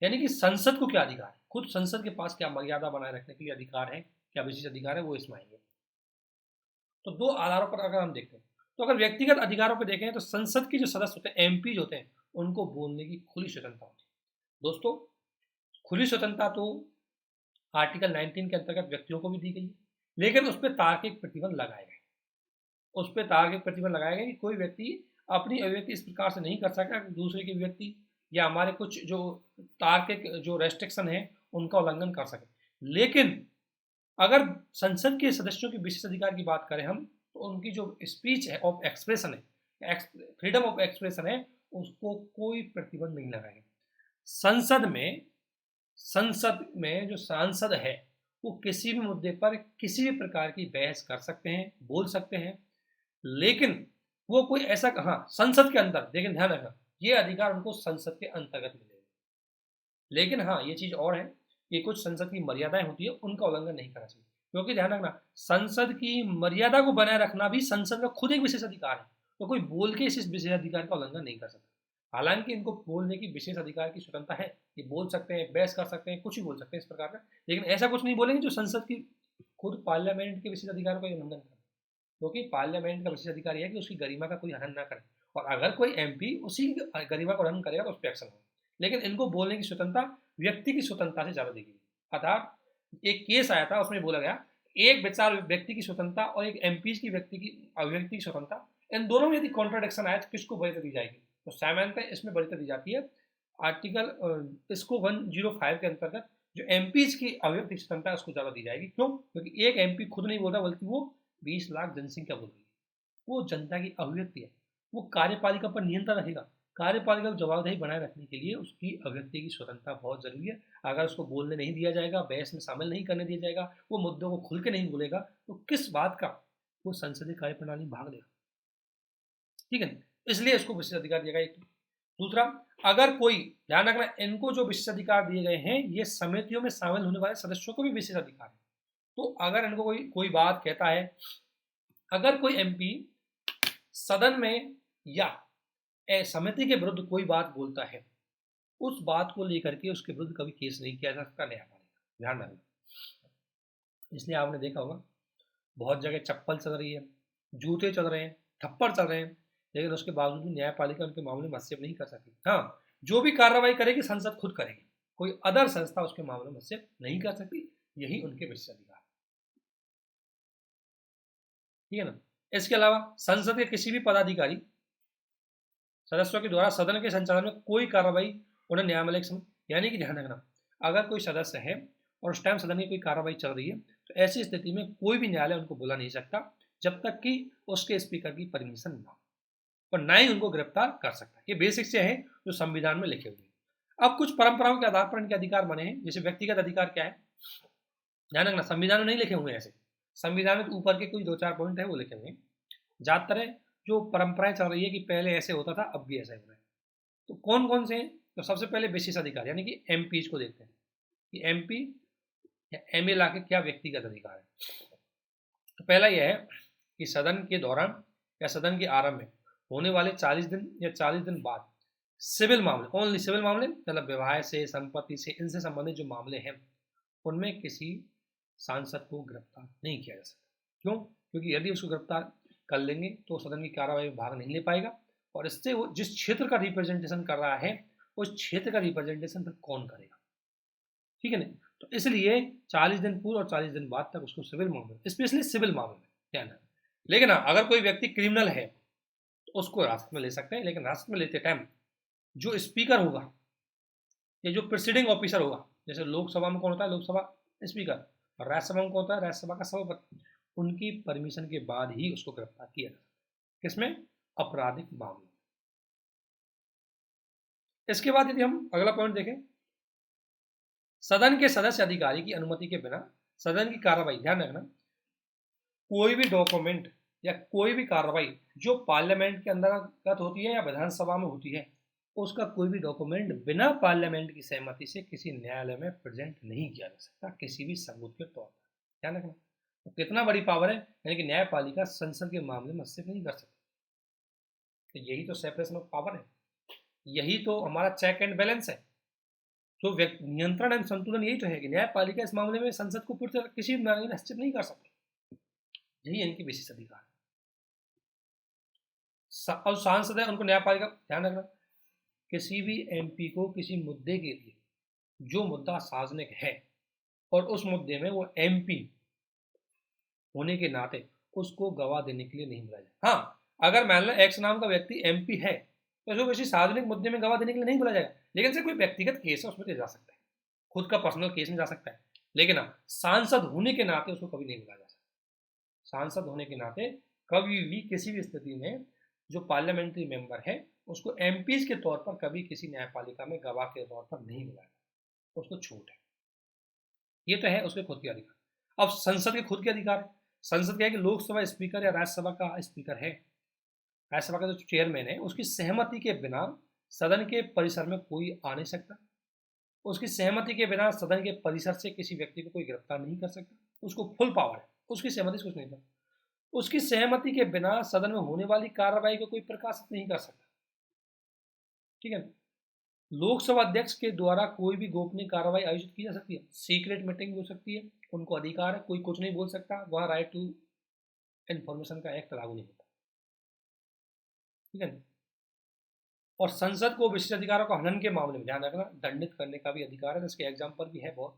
यानी कि संसद को क्या अधिकार है, खुद संसद के पास क्या मर्यादा बनाए रखने के लिए अधिकार है, क्या विशेष अधिकार है, वो इसमें आएंगे। तो दो आधारों पर अगर हम देखते हैं, तो अगर व्यक्तिगत अधिकारों पर देखें तो संसद के जो सदस्य होते हैं, एमपी होते हैं, उनको बोलने की खुली स्वतंत्रता होती है। दोस्तों, खुली स्वतंत्रता तो आर्टिकल 19 के अंतर्गत व्यक्तियों को भी दी गई है, लेकिन उस पर तार्किक प्रतिबंध लगाए गए कि कोई व्यक्ति अपनी अभिव्यक्ति इस प्रकार से नहीं कर सकता कि दूसरे की व्यक्ति या हमारे कुछ जो तार्किक जो रेस्ट्रिक्शन है उनका उल्लंघन कर सके। लेकिन अगर संसद के सदस्यों के विशेष अधिकार की बात करें हम, तो उनकी जो स्पीच है, ऑफ एक्सप्रेशन है, फ्रीडम ऑफ एक्सप्रेशन है उसको कोई प्रतिबंध नहीं लगाएंगे। संसद में जो सांसद है वो किसी भी मुद्दे पर किसी भी प्रकार की बहस कर सकते हैं, बोल सकते हैं, लेकिन वो कोई ऐसा, हाँ संसद के अंदर, लेकिन ध्यान रखना ये अधिकार उनको संसद के अंतर्गत मिलेगा। लेकिन हाँ ये चीज और है कि कुछ संसद की मर्यादाएं होती है, उनका उल्लंघन नहीं करना चाहिए, क्योंकि ध्यान रखना संसद की मर्यादा को बनाए रखना भी संसद का खुद एक विशेष अधिकार है, तो कोई बोल के इस विशेष अधिकार का उल्लंघन नहीं कर सकता। हालांकि इनको बोलने की विशेष अधिकार की स्वतंत्रता है, ये बोल सकते हैं, बहस कर सकते हैं, कुछ भी बोल सकते हैं इस प्रकार का, लेकिन ऐसा कुछ नहीं बोलेंगे जो संसद की खुद पार्लियामेंट के विशेष अधिकार का उल्लंघन करे, क्योंकि पार्लियामेंट का विशेष अधिकार यह है कि उसकी गरिमा का कोई हनन ना करे, और अगर कोई एमपी उसी गरिमा का हनन करेगा तो उस पर एक्शन होगा। लेकिन इनको बोलने की स्वतंत्रता व्यक्ति की स्वतंत्रता से ज्यादा दी गई। अर्थात एक केस आया था उसमें बोला गया एक विचार व्यक्ति की स्वतंत्रता और एक एमपी की व्यक्ति की अभिव्यक्ति की स्वतंत्रता, इन दोनों में यदि कॉन्ट्राडिक्शन आया तो किसको वरीयता दी जाएगी, तो सामान्यतः इसमें वरीयता दी जाती है आर्टिकल इसको 105 के अंतर्गत जो एमपीज की अभिव्यक्ति स्वतंत्रता है उसको ज्यादा दी जाएगी। क्यों? क्योंकि एक एमपी खुद नहीं बोल रहा बल्कि वो 20 लाख जनसंख्या बोल रही है, वो जनता की अभिव्यक्ति है, वो कार्यपालिका पर नियंत्रण रखेगा। कार्यपालिका को जवाबदेही बनाए रखने के लिए उसकी अभिव्यक्ति की स्वतंत्रता बहुत जरूरी है। अगर उसको बोलने नहीं दिया जाएगा, बहस में शामिल नहीं करने दिया जाएगा, वो मुद्दों को खुल के नहीं बोलेगा, तो किस बात का वो संसदीय कार्यप्रणाली भाग लेगा। ठीक है, इसलिए इसको विशेष अधिकार दिया गया। दूसरा, अगर कोई, ध्यान रखना इनको जो विशेष अधिकार दिए गए हैं ये समितियों में शामिल होने वाले सदस्यों को भी विशेष अधिकार है। तो अगर इनको कोई बात कहता है, अगर कोई एमपी सदन में या समिति के विरुद्ध कोई बात बोलता है, उस बात को लेकर के उसके विरुद्ध कभी केस नहीं किया जा सकता न्यायपालिका, ध्यान रखना। इसलिए आपने देखा होगा बहुत जगह चप्पल चल रही है, जूते चल रहे हैं, थप्पड़ चल रहे हैं, लेकिन उसके बावजूद भी न्यायपालिका उनके मामले में हस्तक्षेप नहीं कर सकती। हाँ, जो भी कार्रवाई करेगी संसद खुद करेगी, कोई अदर संस्था उसके मामले में हस्तक्षेप नहीं कर सकती, यही उनके विशेष अधिकार। ठीक है ना। इसके अलावा संसद के किसी भी पदाधिकारी सदस्यों के द्वारा सदन के संचालन में कोई कार्रवाई उन्हें न्यायालय के समक्ष, यानी कि ध्यान रखना अगर कोई सदस्य है और उस टाइम सदन की कोई कार्रवाई चल रही है तो ऐसी स्थिति में कोई भी न्यायालय उनको बुला नहीं सकता जब तक कि उसके स्पीकर की परमिशन ना हो, और ना ही उनको गिरफ्तार कर सकता। ये बेसिक से है जो संविधान में लिखे हुए हैं। अब कुछ परंपराओं के आधार पर इनके अधिकार बने हैं, जैसे व्यक्तिगत अधिकार क्या है, ध्यान रखना संविधान में नहीं लिखे हुए हैं ऐसे, संविधान में ऊपर के कोई 2-4 पॉइंट है वो लिखे हुए हैं। ज्यादातर जो परंपराएं चल रही है कि पहले ऐसे होता था अब भी ऐसा हो रहा है, तो कौन कौन से हैं? तो सबसे पहले विशेष अधिकार यानी कि एमपीज को देखते हैं कि एमपी या एमएलए के क्या व्यक्तिगत अधिकार है। तो पहला यह है कि सदन के दौरान या सदन के आरंभ में होने वाले 40 दिन या 40 दिन बाद सिविल मामले, ओनली सिविल मामले मतलब विवाह से, संपत्ति से, इनसे संबंधित जो मामले हैं उनमें किसी सांसद को गिरफ्तार नहीं किया जा सकता। क्यों? क्योंकि यदि उसको गिरफ्तार कर लेंगे तो सदन की कार्रवाई में भाग नहीं ले पाएगा, और इससे वो जिस क्षेत्र का रिप्रेजेंटेशन कर रहा है उस क्षेत्र का रिप्रेजेंटेशन फिर कौन करेगा। ठीक है ना। तो इसलिए 40 दिन पूर्व और 40 दिन बाद तक उसको सिविल मामले, स्पेशली सिविल मामले में ध्यान है। लेकिन अगर कोई व्यक्ति क्रिमिनल है तो उसको हिरासत में ले सकते हैं, लेकिन हिरासत में लेते टाइम जो स्पीकर होगा या जो प्रिसीडिंग ऑफिसर होगा, जैसे लोकसभा में कौन होता है, लोकसभा स्पीकर, और राज्यसभा में कौन होता है, राज्यसभा का सभापति, उनकी परमिशन के बाद ही उसको गिरफ्तार किया जा सकता है। किसमें? आपराधिक मामले। इसके बाद यदि हम अगला पॉइंट देखें, सदन के सदस्य अधिकारी की अनुमति के बिना सदन की कार्रवाई, ध्यान रखना कोई भी डॉक्यूमेंट या कोई भी कार्रवाई जो पार्लियामेंट के अंतर्गत होती है या विधानसभा में होती है, उसका कोई भी डॉक्यूमेंट बिना पार्लियामेंट की सहमति से किसी न्यायालय में प्रेजेंट नहीं किया जा सकता किसी भी सबूत के तौर पर। ध्यान रखना तो कितना बड़ी पावर है, यानी कि न्यायपालिका संसद के मामले में हस्तक्षेप नहीं कर सकती। तो यही तो सेपरेशन ऑफ पावर है, यही तो हमारा चेक एंड बैलेंस है, तो नियंत्रण एवं संतुलन यही तो है कि न्यायपालिका इस मामले में संसद को पूरी तरह किसी भी मामले में हस्तक्षेप नहीं कर सकती। यही इनकी विशेष अधिकार है। और सांसद है उनको न्यायपालिका, ध्यान रखना किसी भी एमपी को किसी मुद्दे के लिए जो मुद्दा सार्वजनिक है और उस मुद्दे में वो एमपी होने के नाते उसको गवाह देने के लिए नहीं बुलाया जाए। हाँ, अगर मान लो एक्स नाम का व्यक्ति एमपी है तो उसको किसी सार्वजनिक मुद्दे में गवाह देने के लिए नहीं बुलाया जाएगा, लेकिन से कोई व्यक्तिगत केस है उसमें तो जा सकता है, खुद का पर्सनल केस में जा सकता है, लेकिन हाँ सांसद होने के नाते उसको कभी नहीं बुलाया जा सकता। सांसद होने के नाते कभी भी किसी भी स्थिति में जो पार्लियामेंट्री मेंबर है उसको एमपीज के तौर पर कभी किसी न्यायपालिका में गवाह के तौर पर नहीं बुलाया, उसको छूट है। ये तो है उसके खुद के अधिकार। अब संसद के खुद के अधिकार है। संसद क्या है कि लोकसभा स्पीकर या राज्यसभा का स्पीकर है, राज्यसभा का जो चेयरमैन है, उसकी सहमति के बिना सदन के परिसर में कोई आ नहीं सकता। उसकी सहमति के बिना सदन के परिसर से किसी व्यक्ति को कोई गिरफ्तार नहीं कर सकता। उसको फुल पावर है, उसकी सहमति से कुछ नहीं था। उसकी सहमति के बिना सदन में होने वाली कार्रवाई को कोई प्रकाशित नहीं कर सकता। ठीक है। लोकसभा अध्यक्ष के द्वारा कोई भी गोपनीय कार्रवाई आयोजित की जा सकती है, सीक्रेट मीटिंग हो सकती है, उनको अधिकार है, कोई कुछ नहीं बोल सकता, वहां राइट टू इन्फॉर्मेशन का एक्ट लागू नहीं होता। ठीक है। और संसद को विशेष अधिकारों का हनन के मामले में ध्यान रखना दंडित करने का भी अधिकार है। इसके एग्जाम्पल भी है, बहुत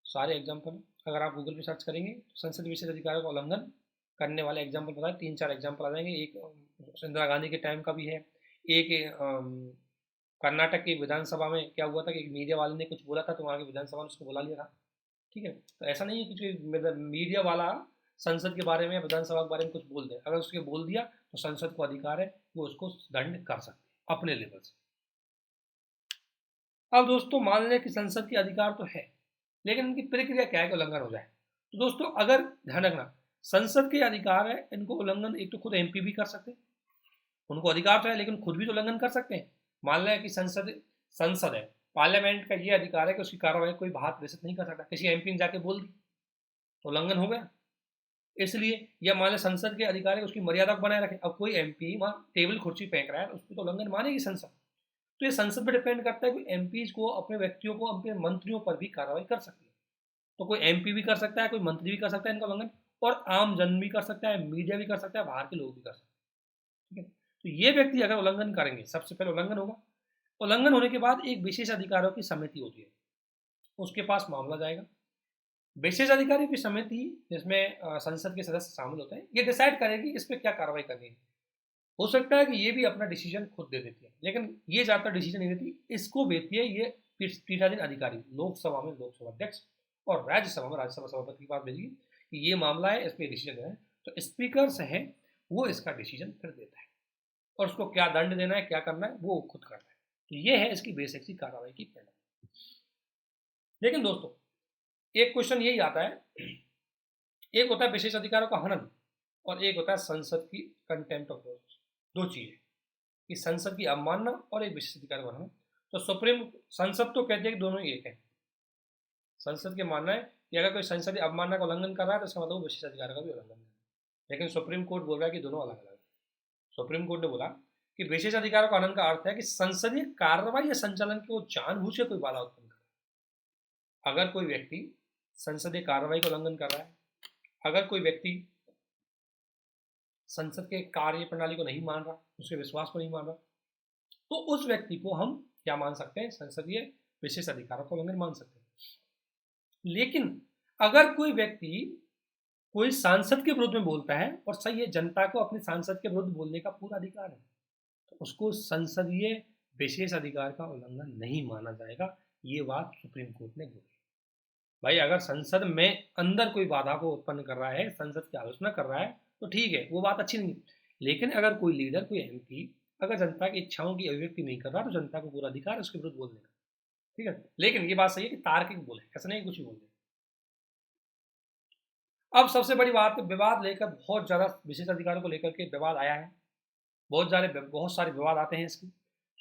सारे एग्जाम्पल। अगर आप गूगल पे सर्च करेंगे तो संसद विशेष अधिकारों का उल्लंघन करने वाले एग्जाम्पल बताए, 3-4 एग्जाम्पल आ जाएंगे। एक इंदिरा गांधी के टाइम का भी है। एक कर्नाटक की विधानसभा में क्या हुआ था कि एक मीडिया वाले ने कुछ बोला था तो वहाँ की विधानसभा ने उसको बुला लिया था। ठीक है। तो ऐसा नहीं है कुछ मतलब मीडिया वाला संसद के बारे में या विधानसभा के बारे में कुछ बोल दे, अगर उसके बोल दिया तो संसद को अधिकार है वो उसको दंड कर सकते हैं अपने लेवल से। अब दोस्तों मान लें कि संसद के अधिकार तो है, लेकिन इनकी प्रक्रिया क्या है कि उल्लंघन हो जाए। तो दोस्तों अगर ध्यान रखना, संसद के अधिकार है, इनको उल्लंघन एक तो खुद एमपी भी कर सकते हैं, उनको अधिकार तो है लेकिन खुद भी तो उल्लंघन कर सकते हैं। मान लें कि संसद है, पार्लियामेंट का ये अधिकार है कि उसकी कार्रवाई कोई बाहर प्रेषित नहीं कर सकता, किसी एमपी ने जाके बोल दी तो उल्लंघन हो गया। इसलिए यह मान लें संसद के अधिकार है उसकी मर्यादा को बनाए रखे। अब कोई एमपी वहाँ टेबल कुर्सी फेंक रहा है उस पर तो उल्लंघन मानेगी संसद। तो ये संसद पर डिपेंड करता है कि एमपीज को अपने व्यक्तियों को अपने मंत्रियों पर भी कार्रवाई कर सकती है। तो कोई एमपी भी कर सकता है, कोई मंत्री भी कर सकता है इनका उल्लंघन, और आम जन भी कर सकता है, मीडिया भी कर सकता है, बाहर के लोग भी कर सकते हैं। ठीक है। तो ये व्यक्ति अगर उल्लंघन करेंगे, सबसे पहले उल्लंघन होगा। उल्लंघन होने के बाद एक विशेष अधिकारों की समिति होती है, उसके पास मामला जाएगा। विशेष अधिकारियों की समिति जिसमें संसद के सदस्य शामिल होते हैं, ये डिसाइड करेगी इस पर क्या कार्रवाई करनी है। हो सकता है कि ये भी अपना डिसीजन खुद दे देती है, लेकिन ये ज़्यादातर डिसीजन नहीं देती, इसको देती है ये पीठासीन अधिकारी, लोकसभा में लोकसभा अध्यक्ष और राज्यसभा में राज्यसभा सभापति की बात भेजिए कि ये मामला है, इस पर डिसीजन देना है। तो स्पीकर है वो इसका डिसीजन फिर देता है, और उसको क्या दंड देना है, क्या करना है, वो खुद करता है। तो ये है इसकी बेसिक सी कार्रवाई की प्रणाली। लेकिन दोस्तों एक क्वेश्चन यही आता है, एक होता है विशेष अधिकारों का हनन और एक होता है संसद की कंटेम्प्ट ऑफ लॉ। दो चीजें कि संसद की अवमानना और एक विशेष अधिकार का हनन। तो सुप्रीम संसद तो कहती है कि दोनों ही एक है। संसद के मानना है कि अगर कोई संसदीय अवमानना का उल्लंघन कर रहा है तो इसका मतलब विशेष अधिकार का भी उल्लंघन है। लेकिन सुप्रीम कोर्ट बोल रहा है कि दोनों अलग अलग है। सुप्रीम कोर्ट ने बोला कि विशेष अधिकारों का हनन का अर्थ है कि संसदीय कार्रवाई या संचालन को जानबूझ के कोई बाधा उत्पन्न करे। अगर कोई व्यक्ति संसदीय कार्रवाई का उल्लंघन कर रहा है, अगर कोई व्यक्ति संसद के कार्य प्रणाली को नहीं मान रहा, उसके विश्वास को नहीं मान रहा, तो उस व्यक्ति को हम क्या मान सकते हैं, संसदीय विशेष अधिकारों का उल्लंघन मान सकते हैं। लेकिन अगर कोई व्यक्ति कोई सांसद के विरुद्ध में बोलता है, और सही है जनता को अपने सांसद के विरुद्ध बोलने का पूरा अधिकार है, तो उसको संसदीय विशेष अधिकार का उल्लंघन नहीं माना जाएगा। ये बात सुप्रीम कोर्ट ने बोली। भाई अगर संसद में अंदर कोई बाधा को उत्पन्न कर रहा है, संसद की आलोचना कर रहा है, तो ठीक है, वो बात अच्छी नहीं है। लेकिन अगर कोई लीडर, कोई एमपी अगर जनता की इच्छाओं की अभिव्यक्ति नहीं कर रहा, तो जनता को पूरा अधिकार है उसके विरुद्ध बोलने का। ठीक है। लेकिन ये बात सही है कि तार्किक बोले, ऐसा नहीं कुछ भी बोल दे। अब सबसे बड़ी बात, विवाद लेकर बहुत ज्यादा विशेष अधिकारों को लेकर के विवाद आया है, बहुत सारे विवाद आते हैं इसके।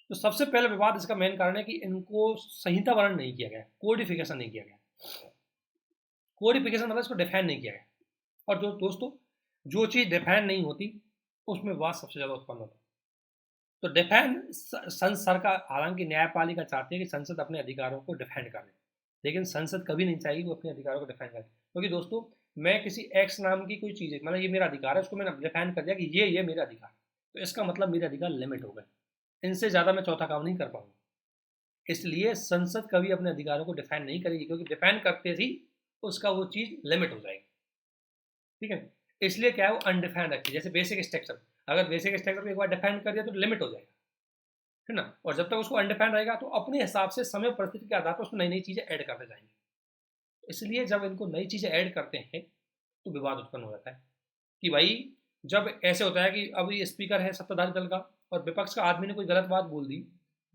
तो सबसे पहले विवाद इसका मेन कारण है कि इनको संहिता वर्ण नहीं किया गया, कोडिफिकेशन नहीं किया गया। कोडिफिकेशन मतलब इसको डिफाइन नहीं किया गया, और जो दोस्तों जो चीज डिफाइन नहीं होती उसमें विवाद सबसे ज्यादा उत्पन्न होता है। तो डिफाइन सरकार, हालांकि न्यायपालिका चाहती है कि संसद अपने अधिकारों को डिफाइन कर ले, लेकिन संसद कभी नहीं चाहेगी वो अपने अधिकारों को डिफाइन करे। क्योंकि दोस्तों मैं किसी एक्स नाम की कोई चीज़ है, मतलब ये मेरा अधिकार है, उसको मैंने डिफाइन कर दिया कि ये मेरा अधिकार है, तो इसका मतलब मेरे अधिकार लिमिट हो गए, इनसे ज़्यादा मैं चौथा काम नहीं कर पाऊंगा। इसलिए संसद कभी अपने अधिकारों को डिफाइन नहीं करेगी, क्योंकि डिफाइन करते ही उसका वो चीज़ लिमिट हो जाएगी। ठीक है। इसलिए क्या है वो अनडिफाइंड रखी, जैसे बेसिक स्ट्रक्चर, अगर बेसिक स्ट्रक्चर को एक बार डिफाइन कर दिया तो लिमिट हो जाएगा, है ना। और जब तक उसको अनडिफाइंड रहेगा तो अपने हिसाब से समय परिस्थिति के आधार पर उसमें नई नई चीज़ें ऐड करते जाएंगे। इसलिए जब इनको नई चीज़ें ऐड करते हैं तो विवाद उत्पन्न हो जाता है कि भाई जब ऐसे होता है कि अब ये स्पीकर है सत्ताधारी दल का और विपक्ष का आदमी ने कोई गलत बात बोल दी,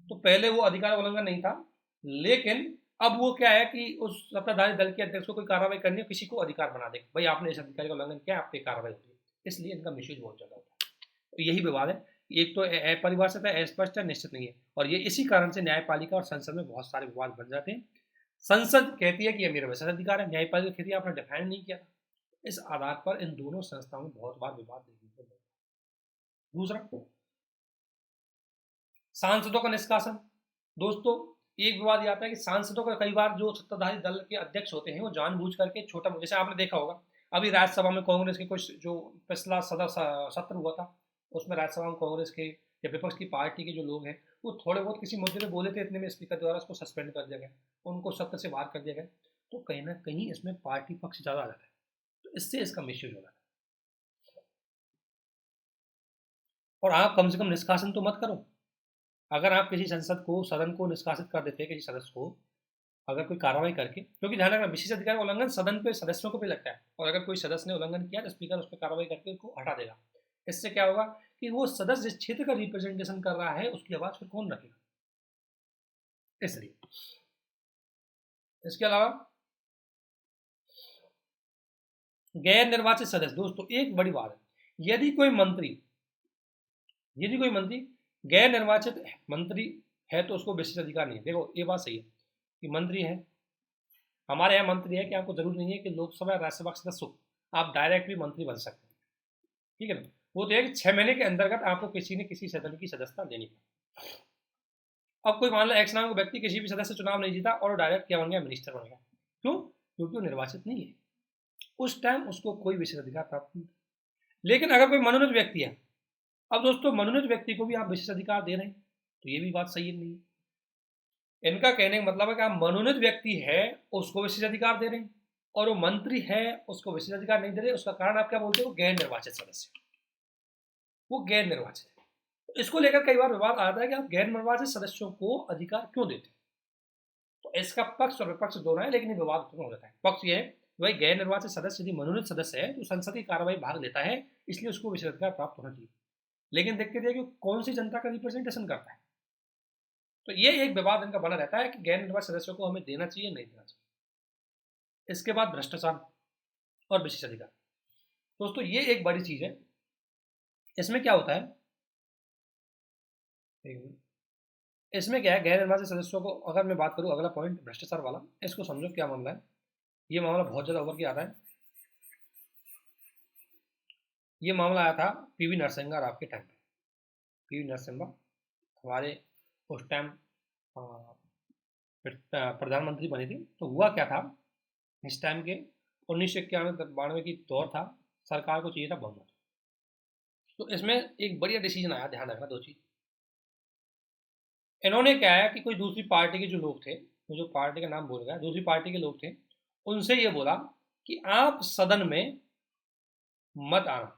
तो पहले वो अधिकार उल्लंघन नहीं था, लेकिन अब वो क्या है कि उस सत्ताधारी दल के अध्यक्ष को कोई कार्रवाई करनी है, किसी को अधिकार बना दे, भाई आपने इस अधिकारी का उल्लंघन किया, आप पे कार्रवाई होती है। इसलिए इनका मिसयूज बहुत ज्यादा होता है। तो यही विवाद है, एक तो अपरिभाषित है, अस्पष्ट है, निश्चित नहीं है, और ये इसी कारण से न्यायपालिका और संसद में बहुत सारे विवाद बन जाते हैं। संसद कहती है कि ये मेरा विशेष अधिकार है, न्यायपालिका कहती है आपने डिफाइन नहीं किया। इस आधार पर इन दोनों संस्थाओं में बहुत बार विवाद देखने को मिलता है। दूसरा, सांसदों का निष्कासन। दोस्तों, एक विवाद ये आता है कि सांसदों का कई बार जो सत्ताधारी दल के अध्यक्ष होते हैं वो जानबूझ करके छोटा, जैसे आपने देखा होगा अभी राज्यसभा में कांग्रेस के कुछ जो पिछला सत्र हुआ था, उसमें राज्यसभा में कांग्रेस के या विपक्ष की पार्टी के जो लोग हैं वो थोड़े बहुत किसी मुद्दे पे बोले थे, इतने में स्पीकर द्वारा उसको सस्पेंड कर दिया गया, उनको सत्र से बाहर कर दिया गया। तो कहीं ना कहीं इसमें पार्टी पक्ष ज़्यादा आ जाता है, तो इससे इसका मिसयूज हो जाता है। और आप कम से कम निष्कासन तो मत करो। अगर आप किसी संसद को, सदन को निष्कासित कर देते हैं किसी सदस्य को, अगर कोई कार्रवाई करके, क्योंकि ध्यान रखना विशेष अधिकार का उल्लंघन सदन के सदस्यों को भी लगता है, और अगर कोई सदस्य ने उल्लंघन किया तो स्पीकर उस पर कार्रवाई करके उसको हटा देगा। इससे क्या होगा कि वो सदस्य जिस क्षेत्र का रिप्रेजेंटेशन कर रहा है उसकी आवाज फिर कौन रखेगा, इसलिए। इसके अलावा गैर निर्वाचित सदस्य। दोस्तों, एक बड़ी बात है, यदि कोई मंत्री गैर निर्वाचित मंत्री है तो उसको विशेष अधिकार नहीं है। देखो, ये बात सही है कि मंत्री है, हमारे यहाँ मंत्री है कि आपको जरूरी नहीं है कि लोकसभा या राज्यसभा का सदस्य हो, आप डायरेक्ट भी मंत्री बन सकते हैं, ठीक है ना। वो तो है कि 6 महीने के अंतर्गत आपको किसी न किसी सदन की सदस्यता लेनी पड़े। अब कोई मान लो एक्स नाम का व्यक्ति किसी भी सदस्य चुनाव नहीं जीता और डायरेक्ट क्या बन गया, मिनिस्टर बन गया। क्यों? क्योंकि वो निर्वाचित नहीं है, उस टाइम उसको कोई विशेष अधिकार प्राप्त नहीं। लेकिन अगर कोई मनोनीत व्यक्ति है, अब दोस्तों मनोनीत व्यक्ति को भी आप विशेष अधिकार दे रहे हैं, तो ये भी बात सही नहीं है। इनका कहने का मतलब है कि आप मनोनीत व्यक्ति है उसको विशेष अधिकार दे रहे हैं, और वो मंत्री है उसको विशेष अधिकार नहीं दे रहे। उसका कारण आप क्या बोलते हो, गैर निर्वाचित सदस्य, वो गैर निर्वाचित है। तो इसको लेकर कई बार विवाद आता है कि आप गैर निर्वाचित सदस्यों को अधिकार क्यों देते हैं। तो इसका पक्ष और विपक्ष दोनों है, लेकिन ये विवाद उत्पन्न हो जाता है। पक्ष ये है कि भाई गैर निर्वाचित सदस्य यदि मनोनीत सदस्य है तो संसद की कार्रवाई भाग लेता है, इसलिए उसको विशेष अधिकार प्राप्त होना चाहिए। लेकिन देखते थे कि कौन सी जनता का रिप्रेजेंटेशन करता है, तो ये एक विवाद इनका बना रहता है कि गैर निर्वाचित सदस्यों को हमें देना चाहिए नहीं देना चाहिए। इसके बाद भ्रष्टाचार और विशेष अधिकार। दोस्तों, ये एक बड़ी चीज है। इसमें क्या होता है, इसमें क्या है, गैर निर्वाचित सदस्यों को अगर मैं बात करूं, अगला पॉइंट भ्रष्टाचार वाला, इसको समझो क्या मामला है। ये मामला बहुत ज्यादा उभर के आता है। ये मामला आया था पीवी नरसिम्हा राव के टाइम पे। पीवी नरसिम्हा हमारे उस टाइम प्रधानमंत्री बने थे। तो हुआ क्या था, इस टाइम के 1991-92 की दौर था, सरकार को चाहिए था बहुमत। तो इसमें एक बढ़िया डिसीजन आया, ध्यान रखना दो चीज। इन्होंने क्या है कि कोई दूसरी पार्टी के जो लोग थे, जो पार्टी का नाम बोल गया, दूसरी पार्टी के लोग थे, उनसे ये बोला कि आप सदन में मत आना,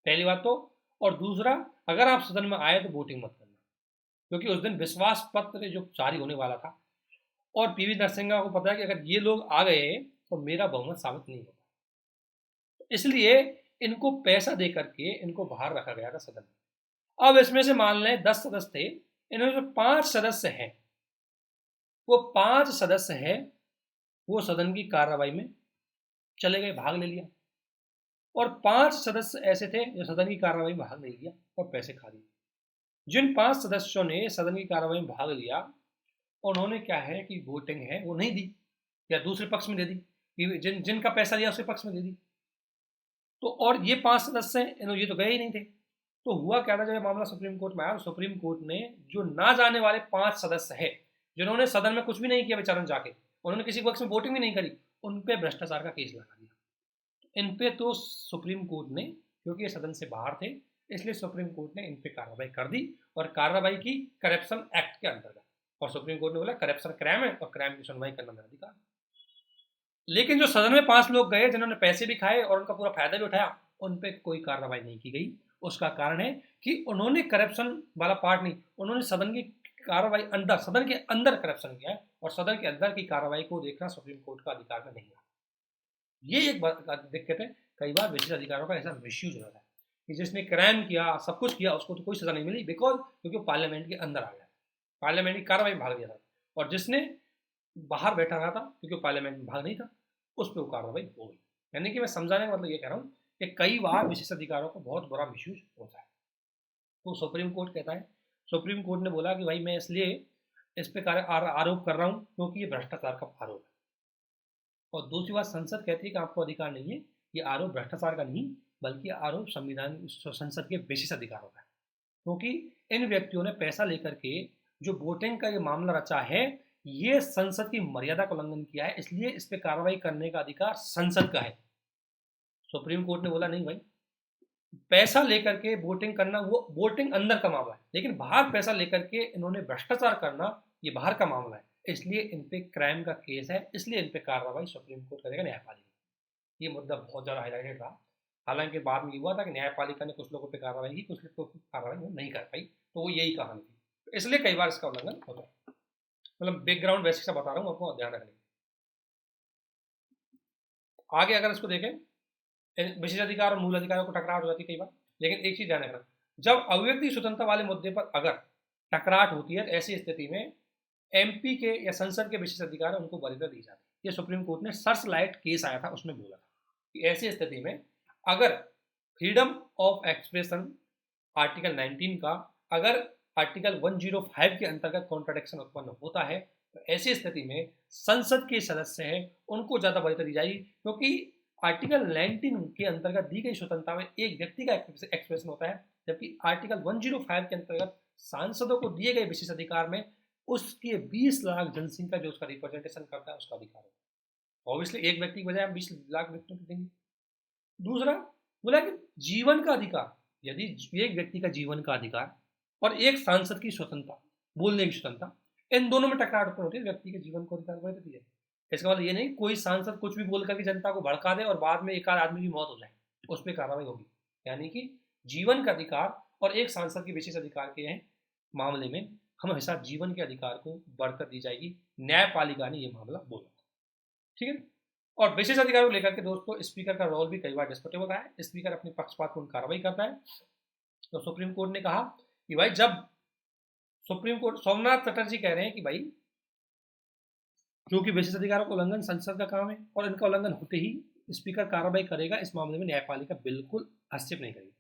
पहली बात तो। और दूसरा, अगर आप सदन में आए तो वोटिंग मत करना, क्योंकि उस दिन विश्वास पत्र जो जारी होने वाला था, और पीवी नरसिम्हा को पता है कि अगर ये लोग आ गए तो मेरा बहुमत साबित नहीं होगा, इसलिए इनको पैसा दे करके इनको बाहर रखा गया था सदन में। अब इसमें से मान लें 10 सदस्य थे, इनमें जो 5 सदस्य हैं, वो 5 सदस्य हैं, वो सदन की कार्रवाई में चले गए, भाग ले लिया। और 5 सदस्य ऐसे थे जो सदन की कार्रवाई में भाग नहीं लिया और पैसे खा दिए। जिन 5 सदस्यों ने सदन की कार्रवाई में भाग लिया, उन्होंने क्या है कि वोटिंग है वो नहीं दी, या दूसरे पक्ष में दे दी, जिनका पैसा लिया उसके पक्ष में दे दी। तो और ये 5 सदस्य हैं, ये तो गए ही नहीं थे। तो हुआ क्या था, जब मामला सुप्रीम कोर्ट में आया, सुप्रीम कोर्ट ने जो ना जाने वाले 5 सदस्य है, जिन्होंने सदन में कुछ भी नहीं किया बेचारों जाके, उन्होंने किसी पक्ष में वोटिंग भी नहीं करी, उन पे भ्रष्टाचार का केस लगा दिया। इन पे तो सुप्रीम कोर्ट ने, क्योंकि ये सदन से बाहर थे, इसलिए सुप्रीम कोर्ट ने इन पे कार्रवाई कर दी, और कार्रवाई की करप्शन एक्ट के अंतर्गत। और सुप्रीम कोर्ट ने बोला करप्शन क्राइम है और क्राइम की सुनवाई करना मेरा अधिकार। लेकिन जो सदन में 5 लोग गए जिन्होंने पैसे भी खाए और उनका पूरा फायदा भी उठाया, उन पे कोई कार्रवाई नहीं की गई। उसका कारण है कि उन्होंने करप्शन वाला पार्ट नहीं, उन्होंने सदन की कार्रवाई अंदर, सदन के अंदर करप्शन किया है, और सदन के अंदर की कार्रवाई को देखना सुप्रीम कोर्ट का अधिकार में नहीं है। ये एक दिक्कत है, कई बार विशेष अधिकारों का ऐसा मिसयूज हो जाता है कि जिसने क्राइम किया, सब कुछ किया, उसको तो कोई सजा नहीं मिली, बिकॉज क्योंकि वो पार्लियामेंट के अंदर आ गया, पार्लियामेंट की कार्रवाई में भाग लिया था, और जिसने बाहर बैठा रहा था क्योंकि वो पार्लियामेंट में भाग नहीं था, उस पर वो कार्रवाई हो गई। यानी कि मैं समझाने का मतलब ये कह रहा हूँ कि कई बार विशेष अधिकारों का बहुत बड़ा मिसयूज होता है। तो सुप्रीम कोर्ट कहता है, सुप्रीम कोर्ट ने बोला कि भाई मैं इसलिए इस पे आरोप कर रहा हूँ क्योंकि ये भ्रष्टाचार का आरोप है। और दूसरी बात, संसद कहती है कि आपको अधिकार नहीं है, ये आरोप भ्रष्टाचार का नहीं बल्कि आरोप संविधान संसद के विशेष अधिकारों का है, क्योंकि इन व्यक्तियों ने पैसा लेकर के जो वोटिंग का ये मामला रचा है, ये संसद की मर्यादा का उल्लंघन किया है, इसलिए इस पे कार्रवाई करने का अधिकार संसद का है। सुप्रीम कोर्ट ने बोला नहीं भाई, पैसा लेकर के वोटिंग करना वो वोटिंग अंदर का मामला है, लेकिन बाहर पैसा लेकर के इन्होंने भ्रष्टाचार करना ये बाहर का मामला है, इसलिए इन पे क्राइम का केस है, इसलिए इन पे कार्रवाई सुप्रीम कोर्ट करेगा, न्यायपालिका। ये मुद्दा बहुत ज़्यादा हाईलाइटेड रहा। हालांकि बाद में ये हुआ था कि न्यायपालिका ने कुछ लोगों पर कार्रवाई की, कुछ लोगों पर कार्रवाई वो नहीं कर पाई, तो वो यही कहानी थी, तो इसलिए कई बार इसका उल्लंघन होता है। मतलब बैकग्राउंड बेसिक से बता रहा हूँ, आपको ध्यान रखने। आगे अगर इसको देखें, विशेष अधिकार और मूल अधिकारों को टकराहट हो जाती है कई बार, लेकिन एक चीज ध्यान रखना, जब अभिव्यक्ति स्वतंत्रता वाले मुद्दे पर अगर टकराहट होती है, ऐसी स्थिति में एमपी के या संसद के विशेष अधिकार है उनको वरीयता दी जाती है। ये सुप्रीम कोर्ट ने सर्चलाइट केस आया था उसमें बोला था कि ऐसी स्थिति में अगर फ्रीडम ऑफ एक्सप्रेशन आर्टिकल 19 का अगर आर्टिकल 105 के अंतर्गत कॉन्ट्राडिक्शन उत्पन्न होता है, तो ऐसी स्थिति में संसद के सदस्य हैं उनको ज्यादा वरीयता दी जाएगी, क्योंकि आर्टिकल 19 के अंतर्गत दी गई स्वतंत्रता में एक व्यक्ति का एक्सप्रेशन होता है, जबकि आर्टिकल 105 के अंतर्गत सांसदों को दिए गए विशेष अधिकार में उसके 20 लाख जनसंख्या जो उसका रिप्रेजेंटेशन करता है उसका अधिकार है। ऑब्वियसली एक व्यक्ति की बजाय हम 20 लाख व्यक्तियों को देंगे। दूसरा बोला कि जीवन का अधिकार, यदि एक व्यक्ति का जीवन का अधिकार और एक सांसद की स्वतंत्रता, बोलने की स्वतंत्रता, इन दोनों में टकरार उत्पन्न होती है, व्यक्ति के जीवन को अधिकार वह देती है। इसका मतलब ये नहीं कोई सांसद कुछ भी बोलकर के जनता को भड़का दे और बाद में एक आध आदमी की मौत हो जाए, उस पर कार्रवाई होगी। यानी कि जीवन का अधिकार और एक सांसद के विशेष अधिकार के मामले में हमेशा जीवन के अधिकार को बढ़कर दी जाएगी। न्यायपालिका ने यह मामला बोला, ठीक है। और विशेष अधिकार को लेकर के दोस्तों स्पीकर का रोल भी कई बार डिस्कटेबल रहा है। स्पीकर अपनी पक्षपातपूर्ण कार्रवाई करता है। तो सुप्रीम कोर्ट ने कहा कि भाई जब सुप्रीम कोर्ट सोमनाथ चटर्जी कह रहे हैं कि भाई क्योंकि विशेष अधिकारों का उल्लंघन संसद का काम है और इनका उल्लंघन होते ही स्पीकर कार्रवाई करेगा, इस मामले में न्यायपालिका बिल्कुल हस्तक्षेप नहीं करेगी।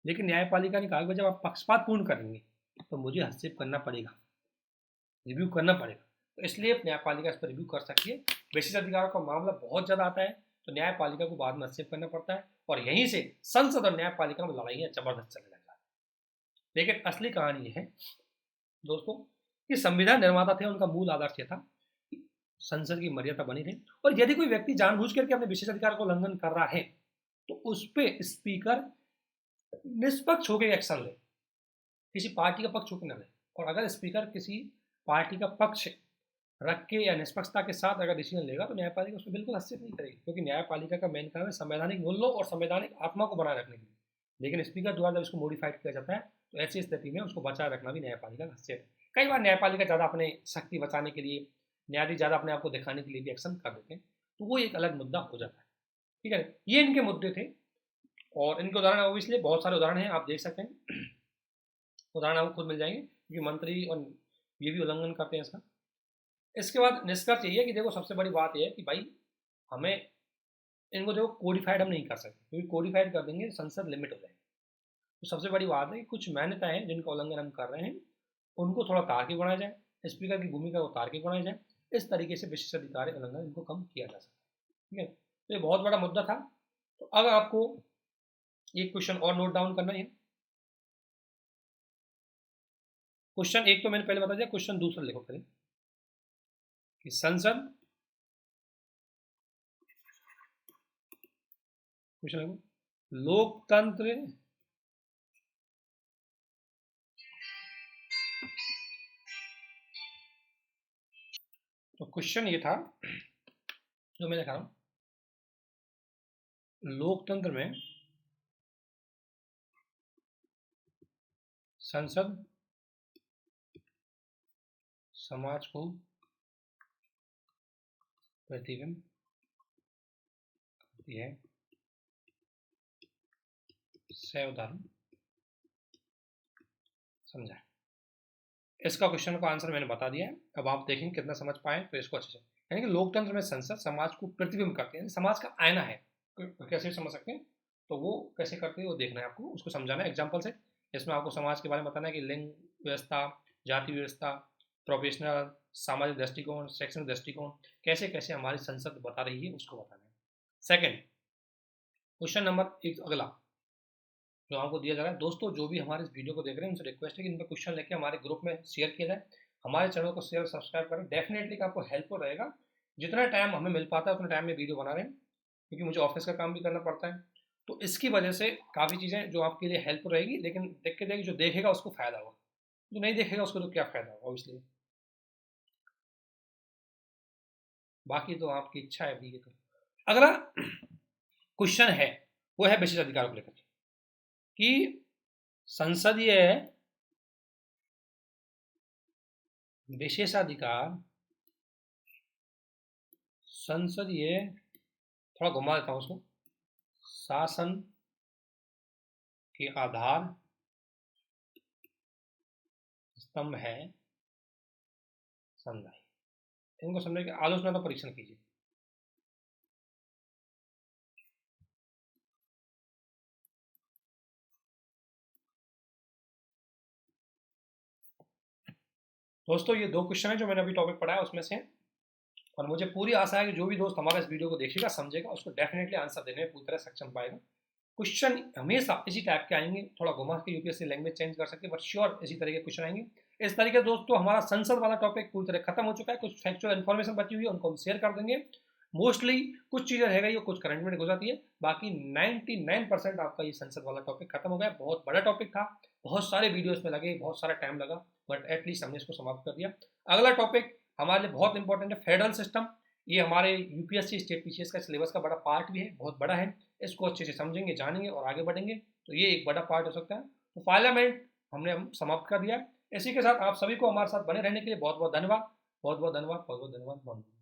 लेकिन न्यायपालिका ने कहा कि जब आप पक्षपातपूर्ण करेंगे तो मुझे हस्तक्षेप करना पड़ेगा, रिव्यू करना पड़ेगा, तो इसलिए न्यायपालिका इस पर रिव्यू कर सकती है। विशेष अधिकारों का मामला बहुत ज़्यादा आता है तो न्यायपालिका को बाद में हस्तक्षेप करना पड़ता है, और यहीं से संसद और न्यायपालिका में लड़ाइयाँ जबरदस्त चलने लग जाती है। लेकिन असली कहानी ये है दोस्तों कि संविधान निर्माता थे, उनका मूल आदर्श ये था संसद की मर्यादा बनी रहे, और यदि कोई व्यक्ति जानबूझ करके अपने विशेष अधिकार को उल्लंघन कर रहा है तो उस पर स्पीकर निष्पक्ष होकर एक्शन ले, किसी पार्टी का पक्ष होकर न ले। और अगर स्पीकर किसी पार्टी का पक्ष रख के या निष्पक्षता के साथ अगर डिसीजन लेगा तो न्यायपालिका उसमें बिल्कुल हस्तक्षेप नहीं करेगी, क्योंकि न्यायपालिका का मेन काम है संवैधानिक मूल्यों और संवैधानिक आत्मा को बनाए रखने के लिए। लेकिन स्पीकर द्वारा जब इसको मॉडिफाइड किया जाता है तो ऐसी स्थिति में उसको बचाए रखना भी न्यायपालिका का हस्तक्षेप है। कई बार न्यायपालिका ज़्यादा अपने शक्ति बचाने के लिए, न्यायाधीश ज़्यादा अपने आप को दिखाने के लिए भी एक्शन कर देते हैं, तो वो एक अलग मुद्दा हो जाता है, ठीक है। ये इनके मुद्दे थे और इनके उदाहरण ऑब्वियसली बहुत सारे उदाहरण हैं, आप देख सकते हैं, उदाहरण आपको खुद मिल जाएंगे क्योंकि मंत्री और ये भी उल्लंघन करते हैं इसका। इसके बाद निष्कर्ष यही है कि देखो सबसे बड़ी बात यह है कि भाई हमें इनको देखो कोडिफाइड हम नहीं कर सकते, क्योंकि कोडिफाइड कर देंगे संसद लिमिट हो जाएगी। तो सबसे बड़ी बात है कि कुछ मान्यताएं हैं जिनका उल्लंघन हम कर रहे हैं उनको थोड़ा तार्किक बनाया जाए, स्पीकर की भूमिका को तार्किक बनाया जाए, इस तरीके से विशेष अधिकार उल्लंघन इनको कम किया जा सकता है, ठीक है। तो ये बहुत बड़ा मुद्दा था। तो अब आपको एक क्वेश्चन और नोट डाउन करना है। क्वेश्चन एक तो मैंने पहले बता दिया, क्वेश्चन दूसरा लिखो पहले कि संसद, क्वेश्चन लिखो लोकतंत्र तो क्वेश्चन ये था जो मैं लिखा रहा हूं, लोकतंत्र में संसद समाज को प्रतिबिंब ये है उदाहरण समझा। इसका क्वेश्चन का आंसर मैंने बता दिया है। अब आप देखेंगे कितना समझ पाए तो इसको अच्छे से। यानी कि लोकतंत्र में संसद समाज को प्रतिबिंब करते हैं, समाज का आईना है। कैसे भी समझ सकते हैं, तो वो कैसे करते हैं वो देखना है आपको, उसको समझाना है एग्जाम्पल से। इसमें आपको समाज के बारे में बताना है कि लिंग व्यवस्था, जाति व्यवस्था, प्रोफेशनल, सामाजिक दृष्टिकोण, शैक्षणिक दृष्टिकोण, कैसे कैसे हमारी संसद बता रही है उसको बताना है। सेकेंड क्वेश्चन नंबर एक अगला जो आपको दिया जा रहा है, दोस्तों जो भी हमारे इस वीडियो को देख रहे हैं उनसे रिक्वेस्ट है कि इन पर क्वेश्चन लेके हमारे ग्रुप में शेयर किया जाए। हमारे चैनल को शेयर सब्सक्राइब करें, डेफिनेटली आपको हेल्पफुल रहेगा। जितना टाइम हमें मिल पाता है उतना टाइम में वीडियो बना रहे हैं, क्योंकि मुझे ऑफिस का काम भी करना पड़ता है। तो इसकी वजह से काफ़ी चीज़ें जो आपके लिए हेल्पफुल रहेगी, लेकिन देख के देखिए जो देखेगा उसको फायदा होगा, जो नहीं देखेगा उसको तो क्या फायदा होगा ऑब्वियसली। बाकी तो आपकी इच्छा है अभी। तो अगला क्वेश्चन है वो है विशेष अधिकार को लेकर कि संसदीय विशेषाधिकार, संसदीय, थोड़ा घुमा देता हूं उसको, शासन के आधार स्तंभ है संविधान। इनको समझने के आलोचना का परीक्षण कीजिए। दोस्तों ये दो क्वेश्चन है जो मैंने अभी टॉपिक पढ़ा है उसमें से, और मुझे पूरी आशा है कि जो भी दोस्त हमारा इस वीडियो को देखेगा समझेगा उसको डेफिनेटली आंसर देने में पूरी तरह सक्षम पाएगा। क्वेश्चन हमेशा इसी टाइप के आएंगे, थोड़ा घुमा के यूपीएससी लैंग्वेज चेंज कर सकते हैं, बट श्योर इसी तरह के क्वेश्चन आएंगे। इस तरीके से दोस्तों हमारा संसद वाला टॉपिक पूरी तरह खत्म हो चुका है। कुछ फैक्चुअल इन्फॉर्मेशन बची हुई है उनको हम शेयर कर देंगे। मोस्टली कुछ चीज़ें रह गई, कुछ करंट में हो जाती है, बाकी 99% आपका ये संसद वाला टॉपिक खत्म हो गया। बहुत बड़ा टॉपिक था, बहुत सारे वीडियो इसमें लगे, बहुत सारा टाइम लगा, बट एटलीस्ट हमने इसको समाप्त कर दिया। अगला टॉपिक हमारे लिए बहुत इंपॉर्टेंट है, फेडरल सिस्टम। ये हमारे यूपीएससी स्टेट पीसीएस का सिलेबस का बड़ा पार्ट भी है, बहुत बड़ा है। इसको अच्छे से समझेंगे, जानेंगे और आगे बढ़ेंगे तो ये एक बड़ा पार्ट हो सकता है। तो पार्लियामेंट हमने हम समाप्त कर दिया। इसी के साथ आप सभी को हमारे साथ बने रहने के लिए बहुत बहुत धन्यवाद, बहुत बहुत धन्यवाद, बहुत बहुत धन्यवाद।